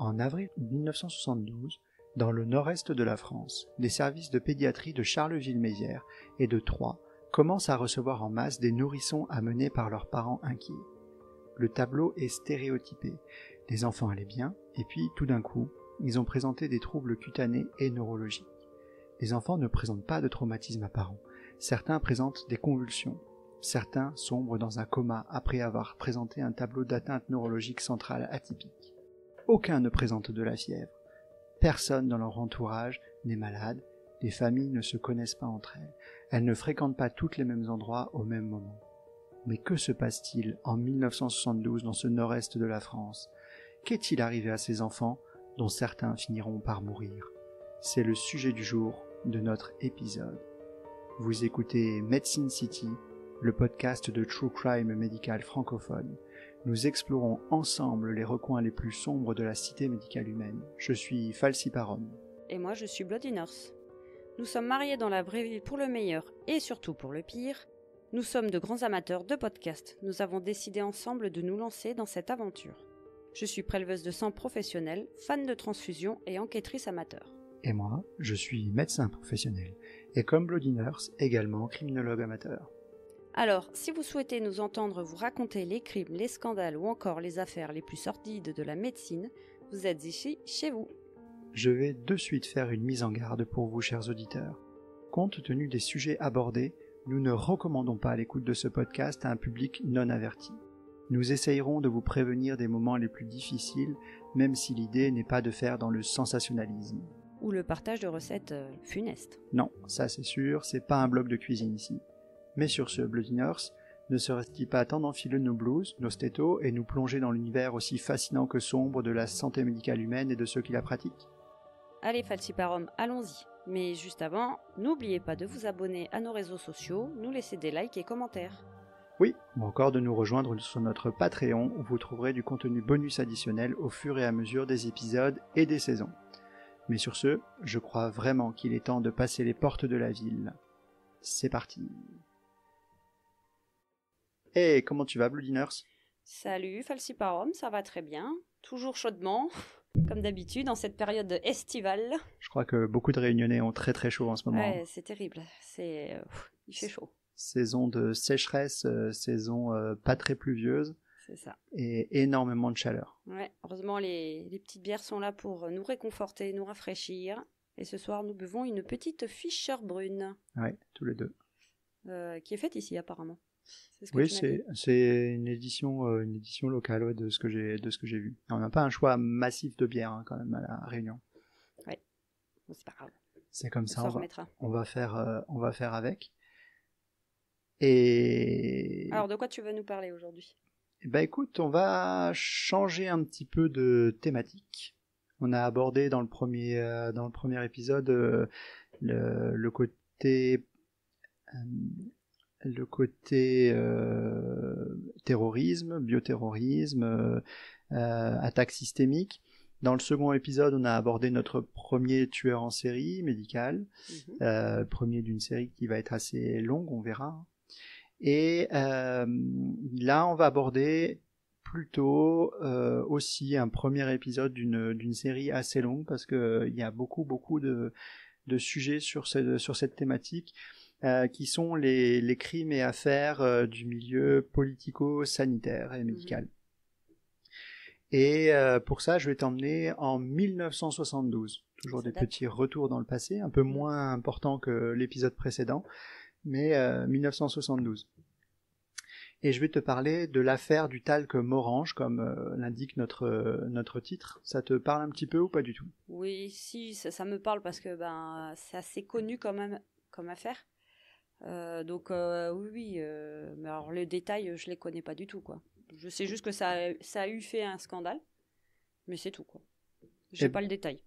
En avril 1972, dans le nord-est de la France, les services de pédiatrie de Charleville-Mézières et de Troyes commencent à recevoir en masse des nourrissons amenés par leurs parents inquiets. Le tableau est stéréotypé. Les enfants allaient bien, et puis, tout d'un coup, ils ont présenté des troubles cutanés et neurologiques. Les enfants ne présentent pas de traumatisme apparent. Certains présentent des convulsions. Certains sombrent dans un coma après avoir présenté un tableau d'atteinte neurologique centrale atypique. Aucun ne présente de la fièvre. Personne dans leur entourage n'est malade. Les familles ne se connaissent pas entre elles. Elles ne fréquentent pas tous les mêmes endroits au même moment. Mais que se passe-t-il en 1972 dans ce nord-est de la France? Qu'est-il arrivé à ces enfants dont certains finiront par mourir? C'est le sujet du jour de notre épisode. Vous écoutez Medicine City, le podcast de True Crime médical francophone. Nous explorons ensemble les recoins les plus sombres de la cité médicale humaine. Je suis Falsiparum. Et moi je suis Bloody Nurse. Nous sommes mariés dans la vraie vie pour le meilleur et surtout pour le pire. Nous sommes de grands amateurs de podcasts. Nous avons décidé ensemble de nous lancer dans cette aventure. Je suis préleveuse de sang professionnelle, fan de transfusion et enquêtrice amateur. Et moi, je suis médecin professionnel. Et comme Bloody Nurse, également criminologue amateur. Alors, si vous souhaitez nous entendre vous raconter les crimes, les scandales ou encore les affaires les plus sordides de la médecine, vous êtes ici chez vous. Je vais de suite faire une mise en garde pour vous, chers auditeurs. Compte tenu des sujets abordés, nous ne recommandons pas l'écoute de ce podcast à un public non averti. Nous essayerons de vous prévenir des moments les plus difficiles, même si l'idée n'est pas de faire dans le sensationnalisme. Ou le partage de recettes funestes. Non, ça c'est sûr, c'est pas un blog de cuisine ici. Mais sur ce Bloody Nurse, ne serait-il pas temps d'enfiler nos blouses, nos stétos et nous plonger dans l'univers aussi fascinant que sombre de la santé médicale humaine et de ceux qui la pratiquent? Allez Falsiparum, allons-y. Mais juste avant, n'oubliez pas de vous abonner à nos réseaux sociaux, nous laisser des likes et commentaires. Oui, ou encore de nous rejoindre sur notre Patreon où vous trouverez du contenu bonus additionnel au fur et à mesure des épisodes et des saisons. Mais sur ce, je crois vraiment qu'il est temps de passer les portes de la ville. C'est parti. Hey, comment tu vas, Bloody Nurse? Salut Falsiparum, ça va très bien, toujours chaudement, comme d'habitude en cette période estivale. Je crois que beaucoup de Réunionnais ont très très chaud en ce moment. Ouais, c'est terrible, il fait chaud. Saison de sécheresse, saison pas très pluvieuse. C'est ça. Et énormément de chaleur. Ouais, heureusement les petites bières sont là pour nous réconforter, nous rafraîchir. Et ce soir, nous buvons une petite Fischer brune. Ouais, tous les deux. Qui est faite ici apparemment. C'est ce que oui, tu m'as dit. c'est une édition locale ouais, de ce que j'ai vu. On n'a pas un choix massif de bière quand même à la Réunion. Ouais, bon, c'est pas grave. C'est comme ça, remettra. on va faire avec. Et alors, de quoi tu veux nous parler aujourd'hui? Ben écoute, on va changer un petit peu de thématique. On a abordé dans le premier épisode le côté terrorisme, bioterrorisme, attaque systémique. Dans le second épisode, on a abordé notre premier tueur en série médical, premier d'une série qui va être assez longue, on verra. Et là, on va aborder plutôt aussi un premier épisode d'une série assez longue parce que il y a beaucoup de sujets sur cette thématique qui sont les crimes et affaires du milieu politico-sanitaire et médical. Et pour ça, je vais t'emmener en 1972. Toujours des petits retours dans le passé, un peu moins importants que l'épisode précédent, mais 1972. Et je vais te parler de l'affaire du talc Morhange, comme l'indique notre titre. Ça te parle un petit peu ou pas du tout? Oui, si, ça me parle parce que c'est assez connu quand même comme affaire. Donc oui, mais alors les détails, je les connais pas du tout, quoi. Je sais juste que ça a eu fait un scandale, mais c'est tout, quoi. J'ai pas le détail.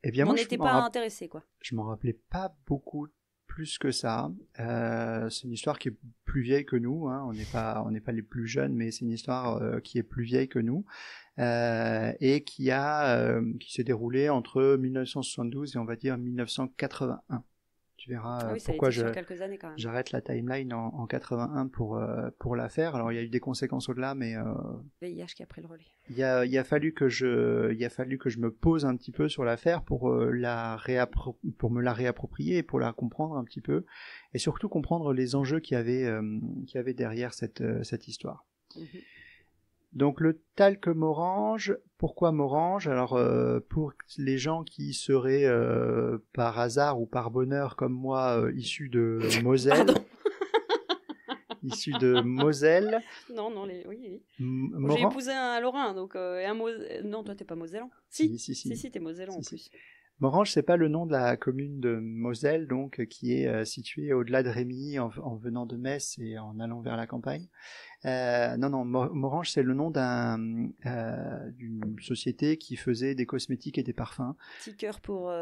Eh bien, moi, n'étais pas intéressé, quoi. Je m'en rappelais pas beaucoup plus que ça. C'est une histoire qui est plus vieille que nous, hein. On n'est pas les plus jeunes, mais c'est une histoire qui est plus vieille que nous et qui s'est déroulée entre 1972 et on va dire 1981. Tu verras Ah oui, ça a pourquoi été sur quelques années quand même. j'arrête la timeline en 81 pour la faire. Alors il y a eu des conséquences au-delà, mais VIH qui a pris le relais. il a fallu que je me pose un petit peu sur l'affaire pour me la réapproprier et pour la comprendre un petit peu, et surtout comprendre les enjeux qu'il y avait derrière cette histoire. Donc le talc Morange, pourquoi Morange? Alors pour les gens qui seraient par hasard ou par bonheur comme moi issus de Moselle. Pardon. Issus de Moselle. Non, oui. Bon, j'ai épousé un Lorrain, donc non, toi t'es pas mosellan. Si, t'es mosellan en plus. Morange, c'est pas le nom de la commune de Moselle, donc qui est située au-delà de Rémy, en venant de Metz et en allant vers la campagne. Non, Morange, c'est le nom d'une société qui faisait des cosmétiques et des parfums. Petit cœur pour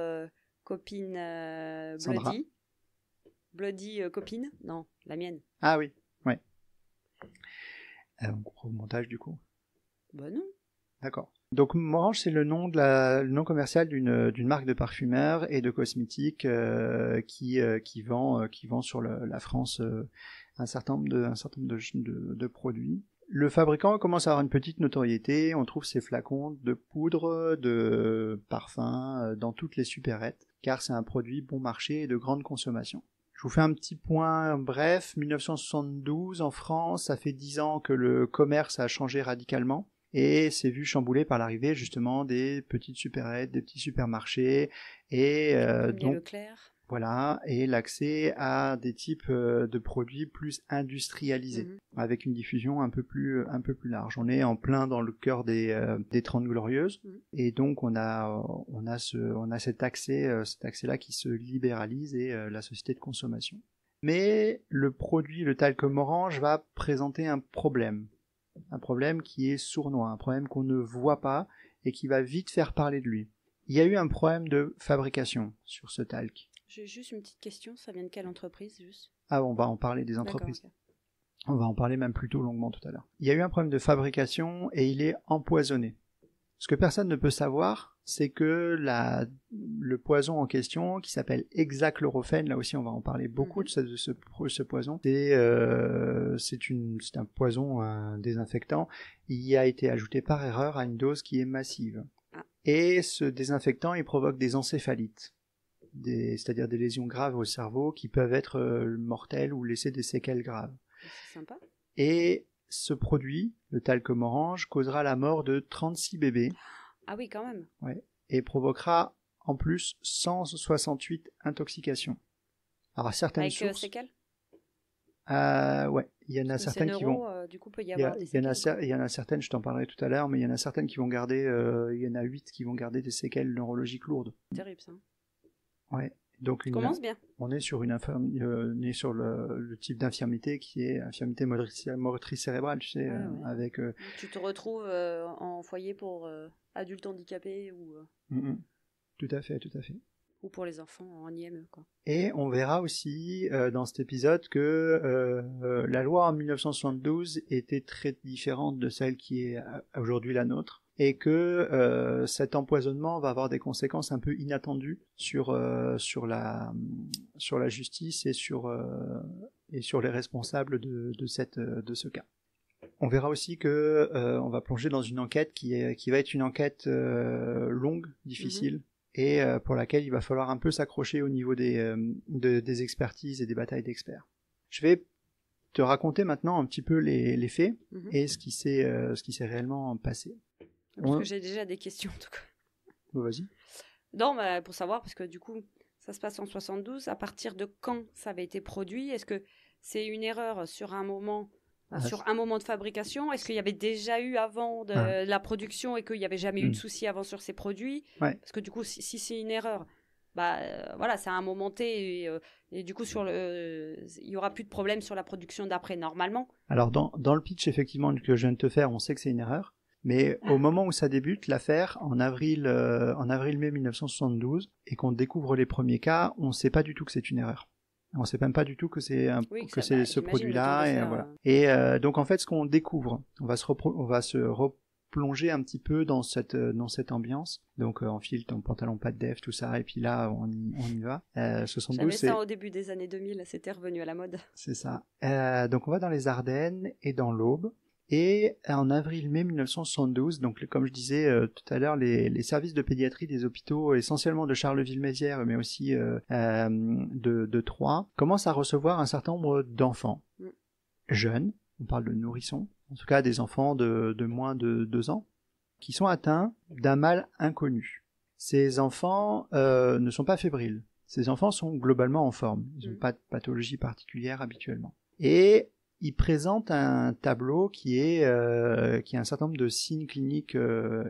copine Bloody. Bloody copine? Non, la mienne. Ah oui, ouais. On comprend au montage du coup. Bah non. D'accord. Donc Morange, c'est le nom commercial d'une marque de parfumeur et de cosmétiques qui vend sur la France un certain nombre de produits. Le fabricant commence à avoir une petite notoriété. On trouve ses flacons de poudre, de parfum dans toutes les supérettes, car c'est un produit bon marché et de grande consommation. Je vous fais un petit point bref. 1972 en France, ça fait 10 ans que le commerce a changé radicalement. Et c'est vu chamboulé par l'arrivée justement des petites supérettes, des petits supermarchés et donc Leclerc. Voilà, et l'accès à des types de produits plus industrialisés, avec une diffusion un peu plus large. On est en plein dans le cœur des 30 Glorieuses, et donc on a cet accès-là qui se libéralise et la société de consommation. Mais le produit, le talc Morange, va présenter un problème qui est sournois, un problème qu'on ne voit pas et qui va vite faire parler de lui. Il y a eu un problème de fabrication sur ce talc. J'ai juste une petite question, ça vient de quelle entreprise juste? Ah, on va en parler des entreprises. Okay. On va en parler même plutôt longuement tout à l'heure. Il y a eu un problème de fabrication et il est empoisonné. Ce que personne ne peut savoir, c'est que le poison en question, qui s'appelle hexachlorophène, là aussi on va en parler beaucoup de ce poison, c'est un poison, un désinfectant, il y a été ajouté par erreur à une dose qui est massive. Et ce désinfectant, il provoque des encéphalites. C'est-à-dire des lésions graves au cerveau qui peuvent être mortelles ou laisser des séquelles graves. C'est sympa. Et ce produit, le talc Morange, causera la mort de 36 bébés. Ah oui, quand même. Ouais. Et provoquera en plus 168 intoxications. Alors à certaines sources... Avec séquelles ouais, il y en a certaines qui vont... du coup, peut y avoir des séquelles. Il y en a certaines, je t'en parlerai tout à l'heure, mais il y en a certaines qui vont garder... il y en a 8 qui vont garder des séquelles neurologiques lourdes. Terrible ça. Ouais. Donc commence bien. On est sur le type d'infirmité qui est infirmité motrice cérébrale, tu sais, avec. Tu te retrouves en foyer pour adultes handicapés ou. Tout à fait. Ou pour les enfants en IME, quoi. Et on verra aussi dans cet épisode que la loi en 1972 était très différente de celle qui est aujourd'hui la nôtre. Et que cet empoisonnement va avoir des conséquences un peu inattendues sur la justice et sur les responsables de ce cas. On verra aussi que on va plonger dans une enquête qui va être une enquête longue, difficile, et pour laquelle il va falloir un peu s'accrocher au niveau des expertises et des batailles d'experts. Je vais te raconter maintenant un petit peu les faits et ce qui s'est réellement passé. Parce que j'ai déjà des questions en tout cas. Bon, vas-y. Non, pour savoir, parce que du coup, ça se passe en 72. À partir de quand ça avait été produit? Est-ce que c'est une erreur sur un moment de fabrication? Est-ce qu'il y avait déjà eu avant de la production et qu'il n'y avait jamais eu de souci avant sur ces produits? Parce que du coup, si c'est une erreur, voilà, c'est à un moment T et du coup, il n'y aura plus de problème sur la production d'après, normalement. Alors, dans le pitch, effectivement, que je viens de te faire, on sait que c'est une erreur. Mais au moment où ça débute, l'affaire, en avril-mai 1972, et qu'on découvre les premiers cas, on ne sait pas du tout que c'est une erreur. On ne sait même pas du tout que c'est ce produit-là. Et, voilà. Et donc en fait, ce qu'on découvre, on va se plonger un petit peu dans cette ambiance. Donc enfile ton pantalon pas de def, tout ça, et puis là on y va. 72, j'avais ça au début des années 2000, c'était revenu à la mode. C'est ça. Donc on va dans les Ardennes et dans l'Aube. Et en avril-mai 1972, donc comme je disais tout à l'heure, les services de pédiatrie des hôpitaux, essentiellement de Charleville-Mézières, mais aussi de Troyes, commencent à recevoir un certain nombre d'enfants jeunes, on parle de nourrissons, en tout cas des enfants de moins de 2 ans, qui sont atteints d'un mal inconnu. Ces enfants ne sont pas fébriles. Ces enfants sont globalement en forme. Ils n'ont pas de pathologie particulière habituellement. Et ils présentent un tableau qui a un certain nombre de signes cliniques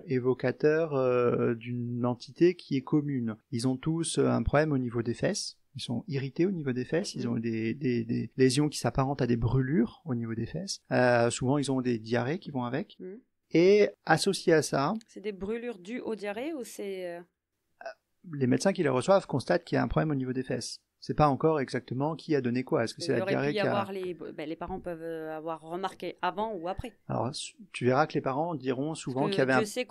évocateurs d'une entité qui est commune. Ils ont tous un problème au niveau des fesses. Ils sont irrités au niveau des fesses. Ils ont des lésions qui s'apparentent à des brûlures au niveau des fesses. Souvent, ils ont des diarrhées qui vont avec. Et associé à ça... C'est des brûlures dues aux diarrhées ou c'est... Les médecins qui les reçoivent constatent qu'il y a un problème au niveau des fesses. C'est pas encore exactement qui a donné quoi. Est-ce que c'est la diarrhée qui a... les parents peuvent avoir remarqué avant ou après. Alors, tu verras que les parents diront souvent qu'il y avait Je sais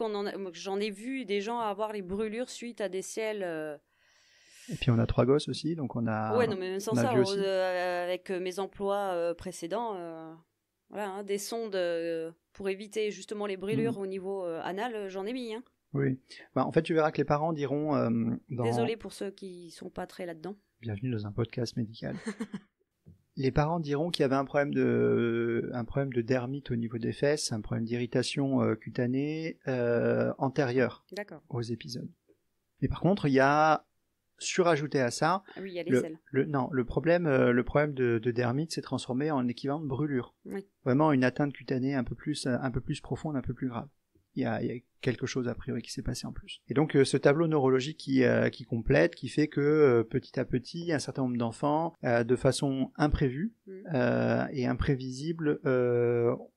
j'en ai vu des gens avoir les brûlures suite à des selles... Et puis on a 3 gosses aussi, donc on a... Ouais, non, mais même sans ça, avec mes emplois précédents, voilà, hein, des sondes pour éviter justement les brûlures au niveau anal, j'en ai mis. Hein. Oui. En fait, tu verras que les parents diront... Désolé pour ceux qui sont pas très là-dedans. Bienvenue dans un podcast médical. Les parents diront qu'il y avait un problème de dermite au niveau des fesses, un problème d'irritation cutanée antérieure aux épisodes. Mais par contre, il y a surajouté à ça... Ah oui, il y a les selles. Le problème de dermite s'est transformé en équivalent de brûlure. Oui. Vraiment une atteinte cutanée un peu plus profonde, un peu plus grave. Il y a quelque chose a priori qui s'est passé en plus. Et donc ce tableau neurologique qui complète, qui fait que petit à petit, un certain nombre d'enfants, de façon imprévue et imprévisible,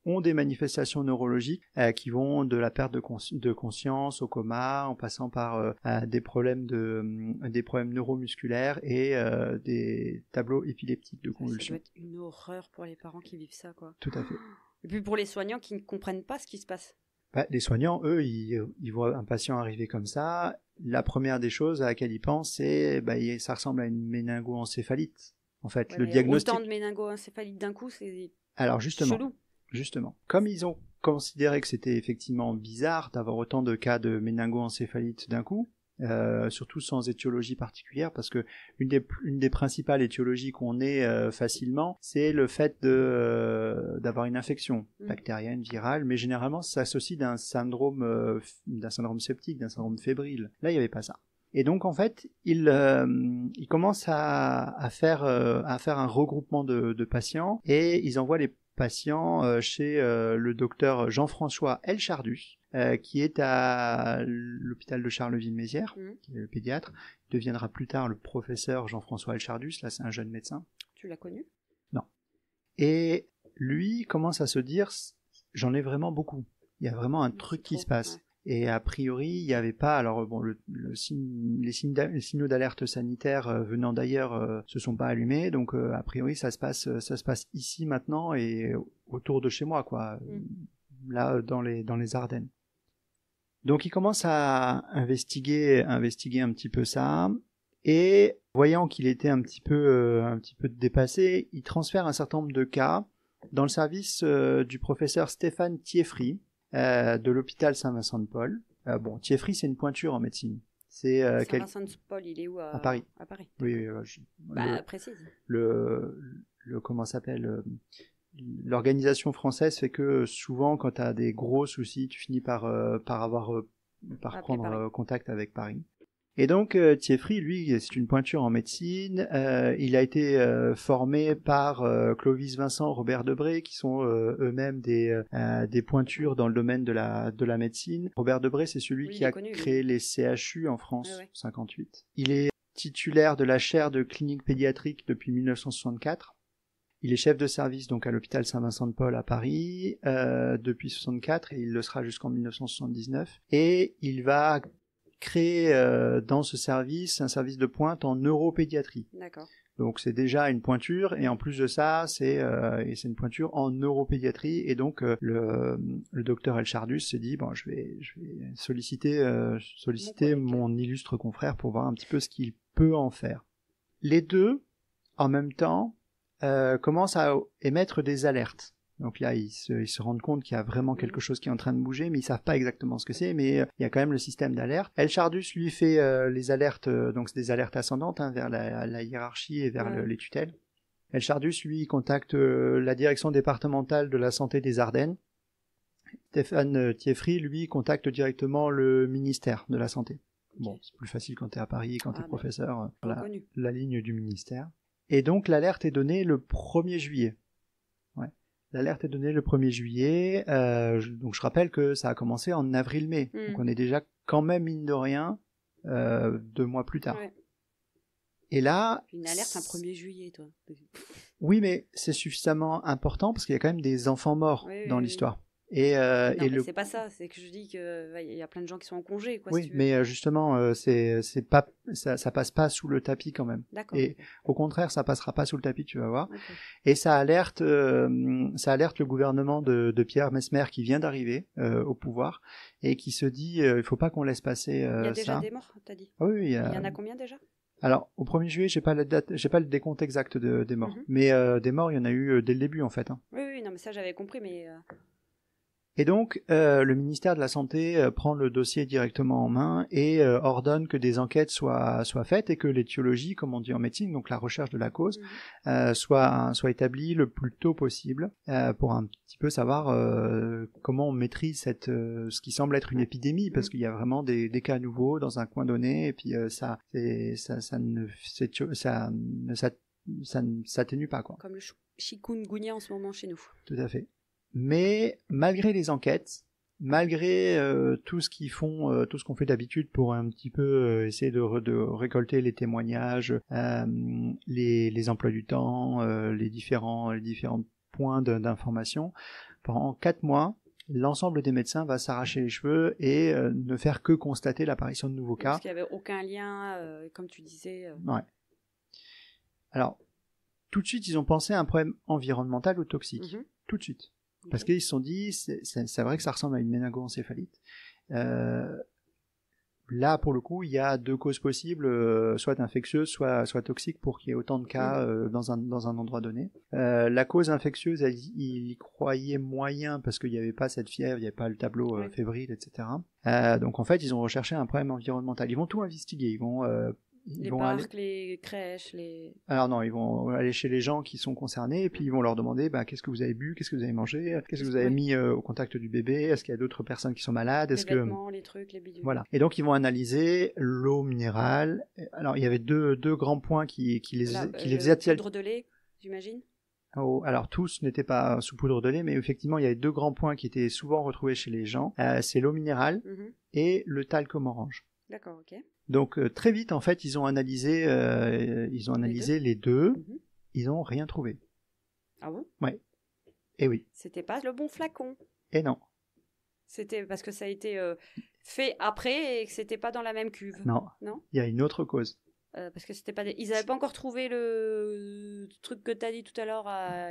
ont des manifestations neurologiques qui vont de la perte de conscience au coma, en passant par des problèmes neuromusculaires et des tableaux épileptiques de convulsions. Ça doit être une horreur pour les parents qui vivent ça, quoi. Tout à fait. Et puis pour les soignants qui ne comprennent pas ce qui se passe. Les soignants, eux, ils voient un patient arriver comme ça. La première des choses à laquelle ils pensent, c'est ça ressemble à une méningoencéphalite. En fait, le diagnostic... Autant de méningoencéphalite d'un coup, c'est chelou. Justement, comme ils ont considéré que c'était effectivement bizarre d'avoir autant de cas de méningoencéphalite d'un coup, surtout sans étiologie particulière, parce que une des principales étiologies qu'on ait facilement, c'est le fait d'avoir une infection bactérienne, virale, mais généralement ça s'associe d'un syndrome septique, d'un syndrome fébrile. Là, il n'y avait pas ça. Et donc en fait, il commence à faire un regroupement de patients, et ils envoient les patients chez le docteur Jean-François Elchardus, qui est à l'hôpital de Charleville-Mézières, qui est le pédiatre. Il deviendra plus tard le professeur Jean-François Elchardus, là c'est un jeune médecin. Tu l'as connu ? Non. Et lui commence à se dire, j'en ai vraiment beaucoup. Il y a vraiment un truc qui se passe. Ouais. Et a priori, il n'y avait pas... Alors bon, les signaux d'alerte sanitaire venant d'ailleurs se sont pas allumés, donc a priori ça se passe ici maintenant et autour de chez moi, quoi. Là dans les Ardennes. Donc il commence à investiguer un petit peu ça, et voyant qu'il était un petit peu dépassé, il transfère un certain nombre de cas dans le service du professeur Stéphane Thieffry, de l'hôpital Saint-Vincent-de-Paul. Thieffry, c'est une pointure en médecine. Saint-Vincent-de-Paul, il est où à Paris. À Paris. Oui, précise. Comment s'appelle l'organisation française fait que souvent, quand tu as des gros soucis, tu finis par prendre contact avec Paris. Et donc Thieffry, lui, c'est une pointure en médecine. Il a été formé par Clovis Vincent, Robert Debré, qui sont eux-mêmes des pointures dans le domaine de la médecine. Robert Debré, c'est celui qui a créé les CHU en France, 58. Il est titulaire de la chaire de clinique pédiatrique depuis 1964. Il est chef de service donc à l'hôpital Saint-Vincent-de-Paul à Paris depuis 64, et il le sera jusqu'en 1979. Et il va créer dans ce service un service de pointe en neuropédiatrie. D'accord. Donc c'est déjà une pointure, et en plus de ça, c'est une pointure en neuropédiatrie, et donc le docteur Elchardus s'est dit bon, je vais solliciter mon illustre confrère pour voir un petit peu ce qu'il peut en faire. Les deux, en même temps, commencent à émettre des alertes. Donc là, ils se rendent compte qu'il y a vraiment quelque chose qui est en train de bouger, mais ils savent pas exactement ce que c'est, mais il y a quand même le système d'alerte. Elchardus, lui, fait les alertes, donc c'est des alertes ascendantes, vers la hiérarchie et vers les tutelles. Elchardus, lui, contacte la direction départementale de la santé des Ardennes. Stéphane Thieffry, lui, contacte directement le ministère de la Santé. Bon, c'est plus facile quand tu es à Paris, quand tu es professeur, la ligne du ministère. Et donc, l'alerte est donnée le 1er juillet. L'alerte est donnée le 1er juillet, donc je rappelle que ça a commencé en avril-mai, donc on est déjà quand même, mine de rien, 2 mois plus tard. Ouais. Et là... Une alerte un 1er juillet, toi. Oui, mais c'est suffisamment important parce qu'il y a quand même des enfants morts dans l'histoire. Et c'est pas ça, c'est que je dis qu'il y a plein de gens qui sont en congé, quoi. Oui, si tu veux. mais justement, c'est pas, ça passe pas sous le tapis quand même. D'accord. Et au contraire, ça passera pas sous le tapis, tu vas voir. Okay. Et ça alerte le gouvernement de Pierre Messmer qui vient d'arriver au pouvoir et qui se dit, il faut pas qu'on laisse passer ça. Il y a déjà des morts, t'as dit. Oui, il y en a combien déjà? Alors, au 1er juillet, j'ai pas la date, j'ai pas le décompte exact des morts. Mais des morts, il y en a eu dès le début, en fait. Oui, non, mais ça, j'avais compris, mais... Et donc, le ministère de la Santé prend le dossier directement en main et ordonne que des enquêtes soient faites et que l'étiologie, comme on dit en médecine, donc la recherche de la cause, soit établie le plus tôt possible pour un petit peu savoir comment on maîtrise ce qui semble être une épidémie, parce qu'il y a vraiment des cas nouveaux dans un coin donné, et puis ça ne s'atténue pas, quoi. Comme le chikungunya en ce moment chez nous. Tout à fait. Mais malgré les enquêtes, malgré tout ce qu'ils font, tout ce qu'on fait d'habitude pour un petit peu essayer de récolter les témoignages, les emplois du temps, les différents points d'information, pendant 4 mois, l'ensemble des médecins va s'arracher les cheveux et ne faire que constater l'apparition de nouveaux cas. Parce qu'il n'y avait aucun lien, comme tu disais. Ouais. Alors, tout de suite, ils ont pensé à un problème environnemental ou toxique. Tout de suite. Parce qu'ils se sont dit, c'est vrai que ça ressemble à une méningoencéphalite. Là, pour le coup, il y a 2 causes possibles, soit infectieuse, soit toxique, pour qu'il y ait autant de cas dans un endroit donné. La cause infectieuse, ils y croyaient moyen parce qu'il n'y avait pas cette fièvre, il n'y avait pas le tableau fébrile, etc. Donc en fait, ils ont recherché un problème environnemental. Ils vont tout investiguer. Ils vont parcs, les crèches, Alors non, ils vont aller chez les gens qui sont concernés et puis ils vont leur demander qu'est-ce que vous avez bu, qu'est-ce que vous avez mangé, qu'est-ce que vous avez mis au contact du bébé, est-ce qu'il y a d'autres personnes qui sont malades, les vêtements, les trucs, les bidules. Voilà. Et donc ils vont analyser l'eau minérale. Alors il y avait deux grands points qui les faisaient poudre de lait, j'imagine. Alors tous n'étaient pas sous poudre de lait, mais effectivement il y avait 2 grands points qui étaient souvent retrouvés chez les gens. C'est l'eau minérale et le talcum orange. D'accord, ok. Donc très vite en fait ils ont analysé les deux. Ils n'ont rien trouvé. Ah bon? Ouais. Et oui. C'était pas le bon flacon. Et non. C'était parce que ça a été fait après et que c'était pas dans la même cuve. Non. Il y a une autre cause. Parce que c'était pas ils n'avaient pas encore trouvé le truc que tu as dit tout à l'heure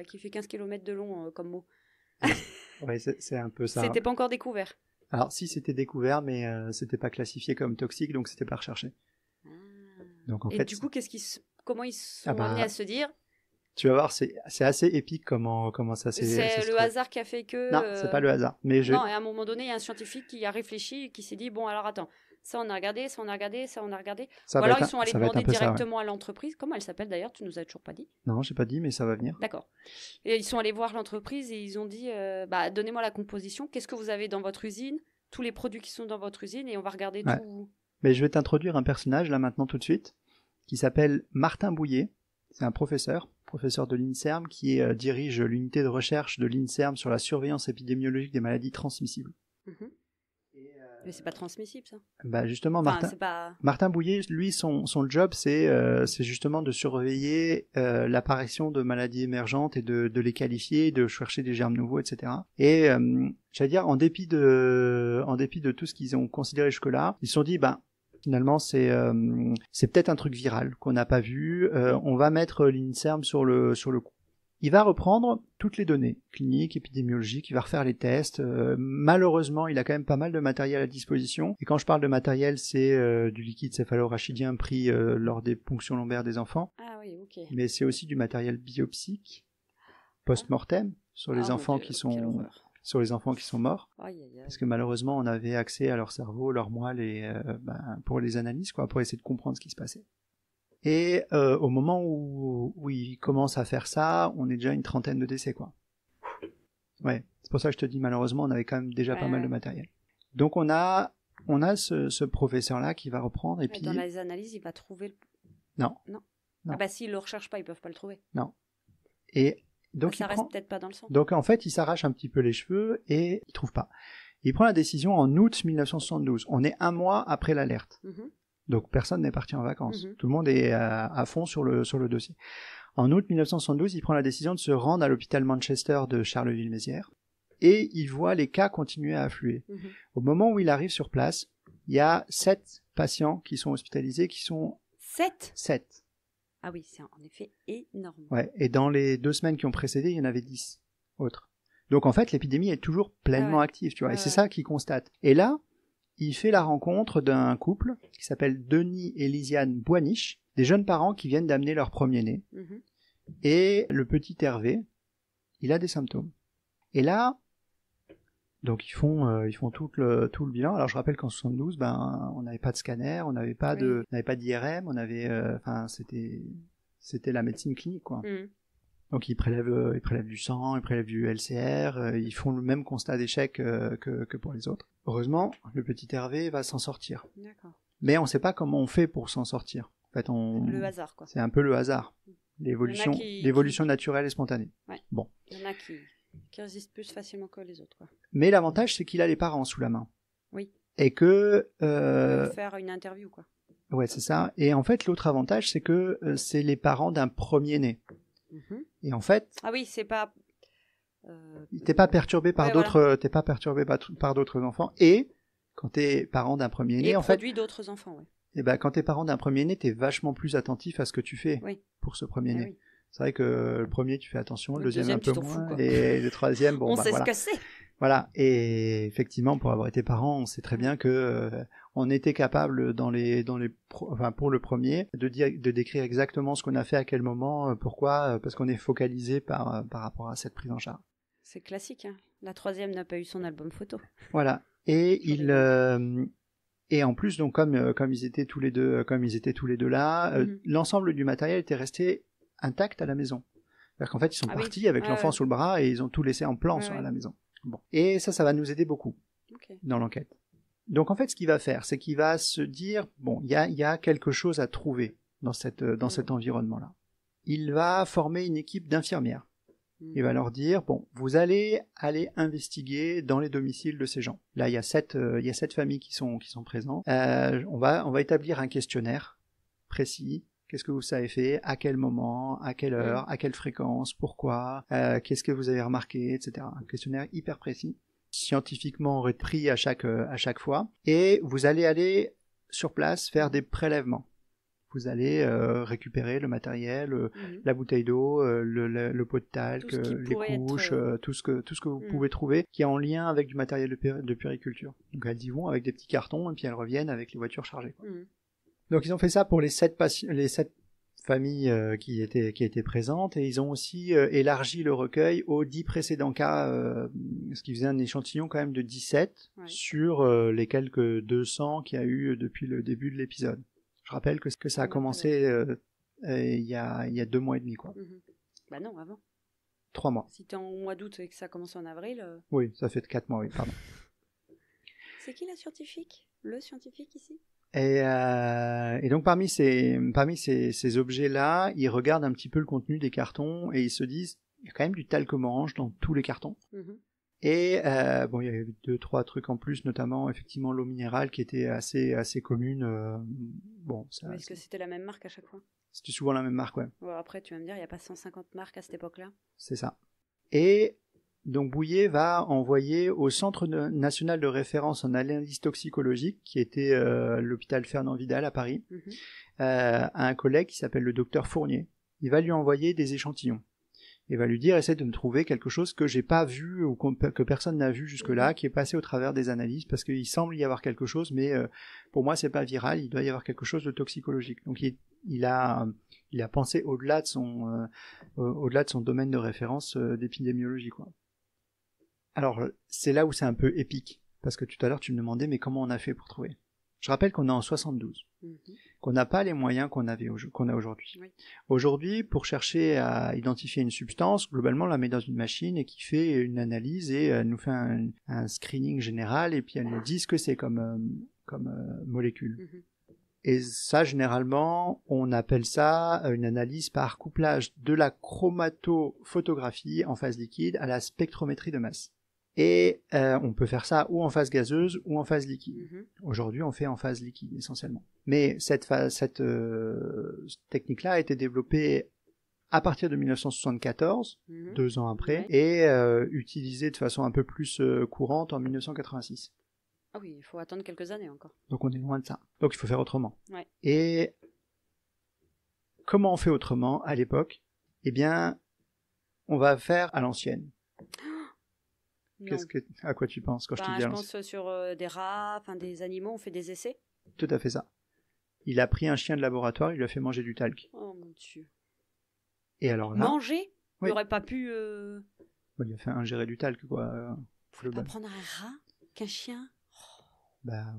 qui fait 15 km de long comme mot. Ouais, c'est un peu ça. C'était pas encore découvert. Alors si, c'était découvert, mais c'était pas classifié comme toxique, donc c'était pas recherché. Donc, et du coup, comment ils se sont amenés à se dire? Tu vas voir, c'est assez épique comment ça s'est... C'est le hasard qui a fait que... Non, c'est pas le hasard. Non, et à un moment donné, il y a un scientifique qui a réfléchi et qui s'est dit, bon, alors attends, ça on a regardé, ça on a regardé, ça on a regardé. Ou alors ils sont allés demander directement à l'entreprise. Comment elle s'appelle d'ailleurs? Tu nous as toujours pas dit. Non, j'ai pas dit, mais ça va venir. D'accord. Et ils sont allés voir l'entreprise et ils ont dit, donnez-moi la composition, qu'est-ce que vous avez dans votre usine, tous les produits qui sont dans votre usine, et on va regarder tout. Mais je vais t'introduire un personnage là maintenant tout de suite, qui s'appelle Martin Bouillet. C'est un professeur de l'INSERM qui dirige l'unité de recherche de l'INSERM sur la surveillance épidémiologique des maladies transmissibles. Mais c'est pas transmissible, ça. Justement, Martin Bouillet, lui, son job, c'est justement de surveiller l'apparition de maladies émergentes et de les qualifier, de chercher des germes nouveaux, etc. Et j'allais dire, en dépit de tout ce qu'ils ont considéré jusque-là, ils se sont dit, Finalement, c'est peut-être un truc viral qu'on n'a pas vu. On va mettre l'INSERM sur le coup. Il va reprendre toutes les données cliniques, épidémiologiques, il va refaire les tests. Malheureusement, il a quand même pas mal de matériel à disposition. Et quand je parle de matériel, c'est du liquide céphalorachidien pris lors des ponctions lombaires des enfants. Ah oui, ok. Mais c'est aussi du matériel biopsique, post-mortem, sur les enfants qui sont... sur les enfants qui sont morts, parce que malheureusement on avait accès à leur cerveau, leur moelle et pour les analyses, quoi, pour essayer de comprendre ce qui se passait. Et au moment où ils commencent à faire ça, on est déjà une 30aine de décès, quoi. Ouais, c'est pour ça que je te dis, malheureusement, on avait quand même déjà pas mal de matériel. Donc on a ce professeur-là qui va reprendre et puis... Dans les analyses, il va trouver... Non. Ah bah s'ils le recherchent pas, ils peuvent pas le trouver. Non. Et donc ça reste peut-être pas dans le sang. Donc en fait, il s'arrache un petit peu les cheveux et il trouve pas. Il prend la décision en août 1972. On est un mois après l'alerte. Donc personne n'est parti en vacances. Tout le monde est à fond sur le dossier. En août 1972, il prend la décision de se rendre à l'hôpital Manchester de Charleville-Mézières et il voit les cas continuer à affluer. Au moment où il arrive sur place, il y a 7 patients qui sont hospitalisés, qui sont... 7. Ah oui, c'est en effet énorme. Ouais, et dans les 2 semaines qui ont précédé, il y en avait 10 autres. Donc en fait, l'épidémie est toujours pleinement active, tu vois, et c'est ça qu'il constate. Et là, il fait la rencontre d'un couple qui s'appelle Denis et Lisiane Boiniche, des jeunes parents qui viennent d'amener leur premier-né. Et le petit Hervé, il a des symptômes. Et là, donc ils font tout le bilan. Alors je rappelle qu'en 72, on n'avait pas de scanner, on n'avait pas d'IRM, on avait, c'était la médecine clinique, quoi. Donc ils prélèvent du sang, ils prélèvent du LCR, ils font le même constat d'échec que pour les autres. Heureusement, le petit Hervé va s'en sortir. D'accord. Mais on ne sait pas comment on fait pour s'en sortir. En fait, le hasard, quoi. C'est un peu le hasard, l'évolution naturelle et spontanée. Ouais. Bon. Il y en a qui résistent plus facilement que les autres, quoi. Mais l'avantage, c'est qu'il a les parents sous la main. Oui. Et que... faire une interview, quoi. Ouais, c'est ça. Et en fait, l'autre avantage, c'est que c'est les parents d'un premier-né. Et en fait... Ah oui, c'est pas... T'es pas perturbé par t'es pas perturbé par d'autres enfants. Et quand t'es parent d'un premier-né, en fait... Et produit d'autres enfants, oui. Et quand t'es parent d'un premier-né, t'es vachement plus attentif à ce que tu fais pour ce premier-né. Oui. C'est vrai que le premier, tu fais attention, le deuxième un peu moins, fous, et le troisième, bon, on sait voilà. ce que c'est. Voilà. Et effectivement, pour avoir été parent, on sait très bien que on était capable pour le premier, de décrire exactement ce qu'on a fait à quel moment, pourquoi, parce qu'on est focalisé par rapport à cette prise en charge. C'est classique, hein. La troisième n'a pas eu son album photo. Voilà. Et et en plus, donc comme ils étaient tous les deux là, l'ensemble du matériel était resté intact à la maison. C'est-à-dire qu'en fait, ils sont partis avec l'enfant sous le bras et ils ont tout laissé en plan à la maison. Bon. Et ça va nous aider beaucoup dans l'enquête. Donc en fait, ce qu'il va faire, c'est qu'il va se dire, bon, il y a quelque chose à trouver dans cet environnement-là. Il va former une équipe d'infirmières. Il va leur dire, bon, vous allez aller investiguer dans les domiciles de ces gens. Là, il y a 7 familles qui sont présents. On va établir un questionnaire précis. Qu'est-ce que vous avez fait, à quel moment, à quelle heure, à quelle fréquence, pourquoi, qu'est-ce que vous avez remarqué, etc. Un questionnaire hyper précis, scientifiquement repris à chaque fois. Et vous allez aller sur place faire des prélèvements. Vous allez récupérer le matériel, la bouteille d'eau, le pot de talc, les couches, tout ce que vous pouvez trouver qui est en lien avec du matériel de puériculture. Donc elles y vont avec des petits cartons et puis elles reviennent avec les voitures chargées. Donc ils ont fait ça pour les 7 familles qui étaient présentes et ils ont aussi élargi le recueil aux 10 précédents cas, ce qui faisait un échantillon quand même de 17 sur les quelques 200 qu'il y a eu depuis le début de l'épisode. Je rappelle que ça a commencé il y a 2 mois et demi, quoi. Bah non, avant. 3 mois. Si t'es en mois d'août et que ça commence en avril... Oui, ça fait 4 mois, oui, pardon. C'est qui le scientifique ici? Et donc parmi ces objets-là, ils regardent un petit peu le contenu des cartons et ils se disent, il y a quand même du talc orange dans tous les cartons. Et il y avait 2-3 trucs en plus, notamment effectivement l'eau minérale qui était assez commune. Est-ce que c'était la même marque à chaque fois? C'était souvent la même marque, ouais. Bon, après, tu vas me dire, il n'y a pas 150 marques à cette époque-là. C'est ça. Et Donc Bouillet va envoyer au Centre national de référence en analyse toxicologique, qui était l'hôpital Fernand Vidal à Paris, à un collègue qui s'appelle le docteur Fournier. Il va lui envoyer des échantillons. Il va lui dire, essaie de me trouver quelque chose que j'ai pas vu ou que personne n'a vu jusque-là, qui est passé au travers des analyses, parce qu'il semble y avoir quelque chose, mais pour moi c'est pas viral, il doit y avoir quelque chose de toxicologique. Donc il a pensé au-delà de son domaine de référence d'épidémiologie, quoi. Alors, c'est là où c'est un peu épique, parce que tout à l'heure tu me demandais, mais comment on a fait pour trouver? Je rappelle qu'on est en 72, qu'on n'a pas les moyens qu'on a aujourd'hui. Oui. Aujourd'hui, pour chercher à identifier une substance, globalement, on la met dans une machine et qui fait une analyse et elle nous fait un screening général et puis elle nous dit ce que c'est comme molécule. Et ça, généralement, on appelle ça une analyse par couplage de la chromatophotographie en phase liquide à la spectrométrie de masse. Et on peut faire ça ou en phase gazeuse ou en phase liquide. Aujourd'hui, on fait en phase liquide essentiellement. Mais cette technique-là a été développée à partir de 1974, 2 ans après, et utilisée de façon un peu plus courante en 1986. Ah oui, il faut attendre quelques années encore. Donc on est loin de ça. Donc il faut faire autrement. Ouais. Et comment on fait autrement à l'époque? Eh bien, on va faire à l'ancienne. À quoi tu penses quand je te dis à l'ancienne? Je pense sur des rats, des animaux, on fait des essais. Tout à fait ça. Il a pris un chien de laboratoire, il lui a fait manger du talc. Oh mon Dieu. Et alors là... Manger? Oui. Il n'aurait pas pu... Il a fait ingérer du talc, quoi. Faut pas prendre un rat qu'un chien? Voilà.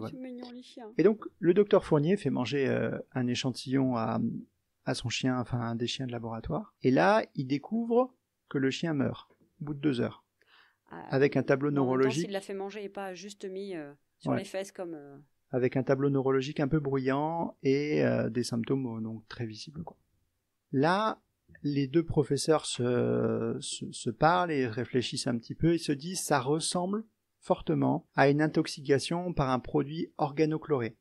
C'est mignon, les chiens. Et donc, le docteur Fournier fait manger un échantillon à son chien, enfin un des chiens de laboratoire. Et là, il découvre que le chien meurt au bout de 2 heures. Avec un tableau neurologique. S'il l'a fait manger et pas juste mis sur les fesses comme... Avec un tableau neurologique un peu bruyant et des symptômes donc très visibles, quoi. Là, les 2 professeurs se parlent et réfléchissent un petit peu et se disent ça ressemble fortement à une intoxication par un produit organochloré.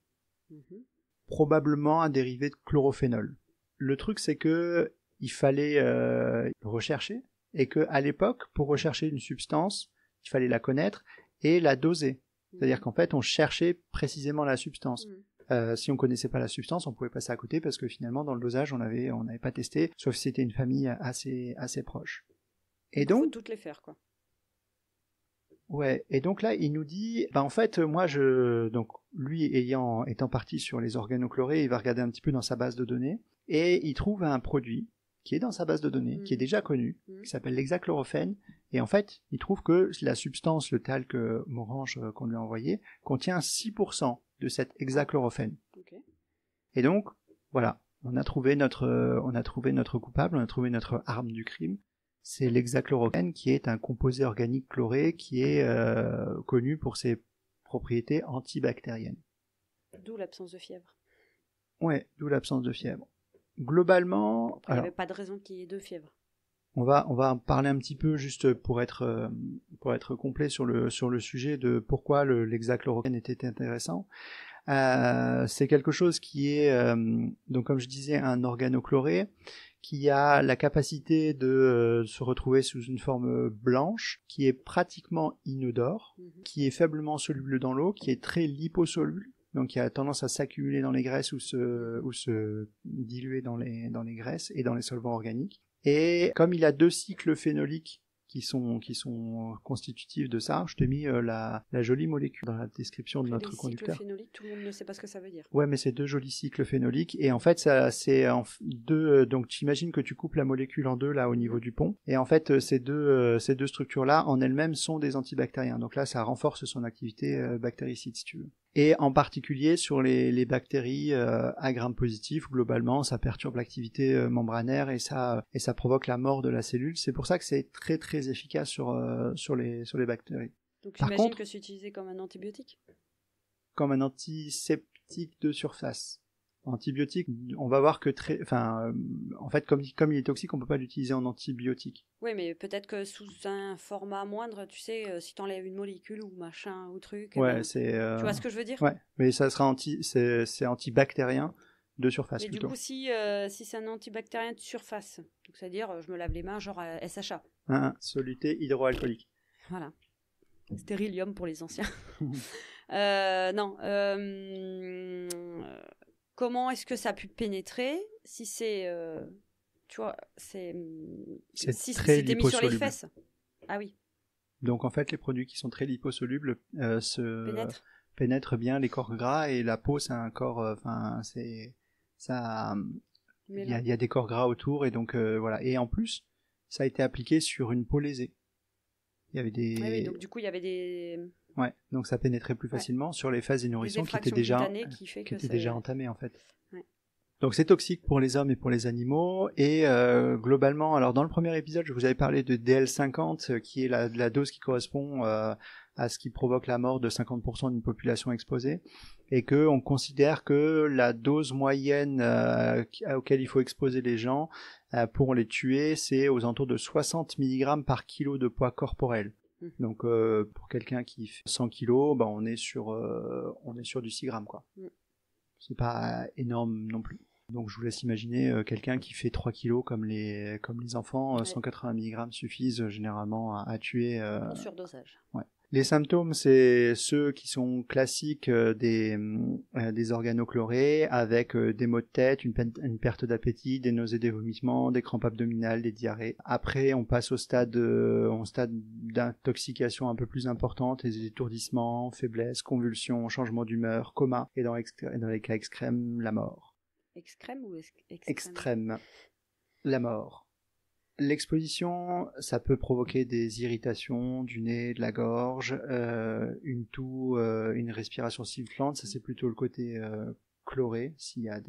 Probablement un dérivé de chlorophénol. Le truc, c'est que il fallait rechercher, et que à l'époque, pour rechercher une substance, il fallait la connaître et la doser. C'est-à-dire qu'en fait, on cherchait précisément la substance. Si on connaissait pas la substance, on pouvait passer à côté parce que finalement, dans le dosage, on n'avait pas testé, sauf si c'était une famille assez proche. Et donc, faut toutes les faire, quoi. Ouais, et donc là, il nous dit, en fait, moi, donc lui étant parti sur les organochlorés, il va regarder un petit peu dans sa base de données, et il trouve un produit qui est dans sa base de données, qui est déjà connu, qui s'appelle l'hexachlorophène, et en fait, il trouve que la substance, le talc orange qu'on lui a envoyé, contient 6% de cet hexachlorophène. Okay. Et donc, voilà, on a trouvé notre coupable, on a trouvé notre arme du crime. C'est l'hexachlorophène qui est un composé organique chloré qui est connu pour ses propriétés antibactériennes. D'où l'absence de fièvre. Ouais, d'où l'absence de fièvre. Globalement... Il n'y avait pas de raison qu'il y ait de fièvre. On va en parler un petit peu juste pour être complet sur le sujet de pourquoi l'hexachlorophène était intéressant. C'est quelque chose qui est, donc comme je disais, un organochloré qui a la capacité de se retrouver sous une forme blanche, qui est pratiquement inodore, qui est faiblement soluble dans l'eau, qui est très liposoluble, donc qui a tendance à s'accumuler dans les graisses ou se diluer dans les graisses et dans les solvants organiques. Et comme il a 2 cycles phénoliques qui sont constitutifs de ça, je t'ai mis la jolie molécule dans la description de notre conducteur. Les cycles phénoliques, tout le monde ne sait pas ce que ça veut dire. Ouais, mais c'est 2 jolis cycles phénoliques, et en fait, ça, c'est donc tu imagines que tu coupes la molécule en 2 là au niveau du pont, et en fait, ces deux structures-là en elles-mêmes sont des antibactériens. Donc là, ça renforce son activité bactéricide, si tu veux. Et en particulier sur les bactéries à gram positif, globalement, ça perturbe l'activité membranaire et ça provoque la mort de la cellule. C'est pour ça que c'est très très efficace sur les bactéries. Donc j'imagine que c'est utilisé comme un antibiotique. Comme un antiseptique de surface. Antibiotique, on va voir que en fait, comme il est toxique, on peut pas l'utiliser en antibiotique. Oui, mais peut-être que sous un format moindre, tu sais, si t'enlèves une molécule ou machin ou truc. Ouais, tu vois ce que je veux dire? Ouais, mais ça sera c'est antibactérien de surface. Mais plutôt. Du coup, si c'est un antibactérien de surface, donc c'est-à-dire, je me lave les mains, genre SHA. Soluté hydroalcoolique. Voilà. Stérilium pour les anciens. Non. Comment est-ce que ça a pu pénétrer? Si c'est... tu vois, c'est si très c'était mis sur les liposoluble. fesses. Ah oui. Donc en fait, les produits qui sont très liposolubles pénètrent bien les corps gras, et la peau, c'est un corps... il y a des corps gras autour, et donc voilà. Et en plus, ça a été appliqué sur une peau lésée. Il y avait des... Oui, donc du coup, il y avait des... Ouais, donc ça pénétrait plus facilement sur les fesses des nourrissons qui étaient déjà entamées en fait. Ouais. Donc c'est toxique pour les hommes et pour les animaux, et globalement, alors dans le premier épisode, je vous avais parlé de DL50, qui est la dose qui correspond à ce qui provoque la mort de 50% d'une population exposée, et que on considère que la dose moyenne auquel il faut exposer les gens pour les tuer, c'est aux alentours de 60 mg par kilo de poids corporel. Donc pour quelqu'un qui fait 100 kg, on est sur du 6 grammes quoi. C'est pas énorme non plus. Donc je vous laisse imaginer quelqu'un qui fait 3 kg comme les enfants, 180 mg suffisent généralement à tuer. Pour surdosage. Ouais. Les symptômes, c'est ceux qui sont classiques des organochlorés, avec des maux de tête, une perte d'appétit, des nausées, des vomissements, des crampes abdominales, des diarrhées. Après, on passe au stade d'intoxication un peu plus importante, les étourdissements, faiblesse, convulsions, changement d'humeur, coma, et dans les cas extrêmes, la mort. Extrême ou extrême? La mort. L'exposition, ça peut provoquer des irritations du nez, de la gorge, une toux, une respiration sifflante. Ça, c'est plutôt le côté chloré, s'il y a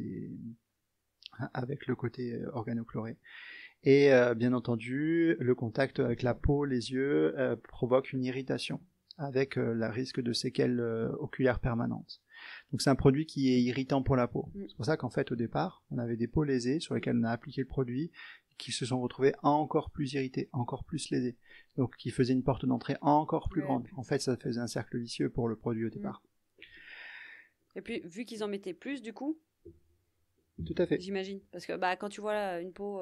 avec le côté organochloré. Et bien entendu, le contact avec la peau, les yeux, provoque une irritation, avec le risque de séquelles oculaires permanentes. Donc c'est un produit qui est irritant pour la peau. C'est pour ça qu'en fait, au départ, on avait des peaux lésées sur lesquelles on a appliqué le produit, qui se sont retrouvés encore plus irrités, encore plus lésés. Donc qui faisaient une porte d'entrée encore plus grande. En fait, ça faisait un cercle vicieux pour le produit au départ. Et puis, vu qu'ils en mettaient plus, du coup... Tout à fait. J'imagine. Parce que quand tu vois une peau...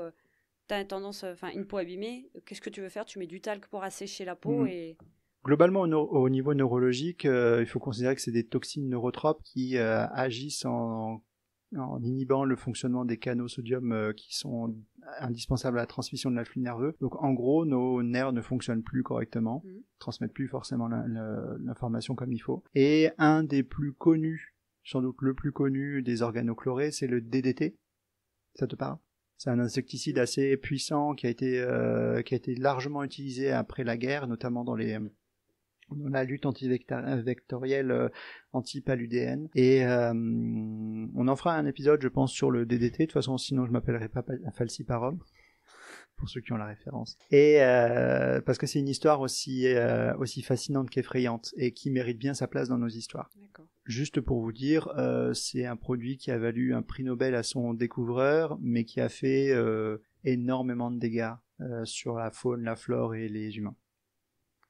t'as tendance... Enfin, une peau abîmée, qu'est-ce que tu veux faire? Tu mets du talc pour assécher la peau et... Globalement, au niveau neurologique, il faut considérer que c'est des toxines neurotropes qui agissent en inhibant le fonctionnement des canaux sodium qui sont indispensables à la transmission de l'afflux nerveux. Donc en gros, nos nerfs ne fonctionnent plus correctement, transmettent plus forcément l'information comme il faut. Et un des plus connus, sans doute le plus connu des organochlorés, c'est le DDT. Ça te parle? C'est un insecticide assez puissant qui a été largement utilisé après la guerre, notamment dans la lutte antivectorielle anti-paludéenne. Et on en fera un épisode, je pense, sur le DDT. De toute façon, sinon je m'appellerai pas falciparum, pour ceux qui ont la référence. Et parce que c'est une histoire aussi fascinante qu'effrayante, et qui mérite bien sa place dans nos histoires. D'accord. Juste pour vous dire, c'est un produit qui a valu un prix Nobel à son découvreur, mais qui a fait énormément de dégâts sur la faune, la flore et les humains.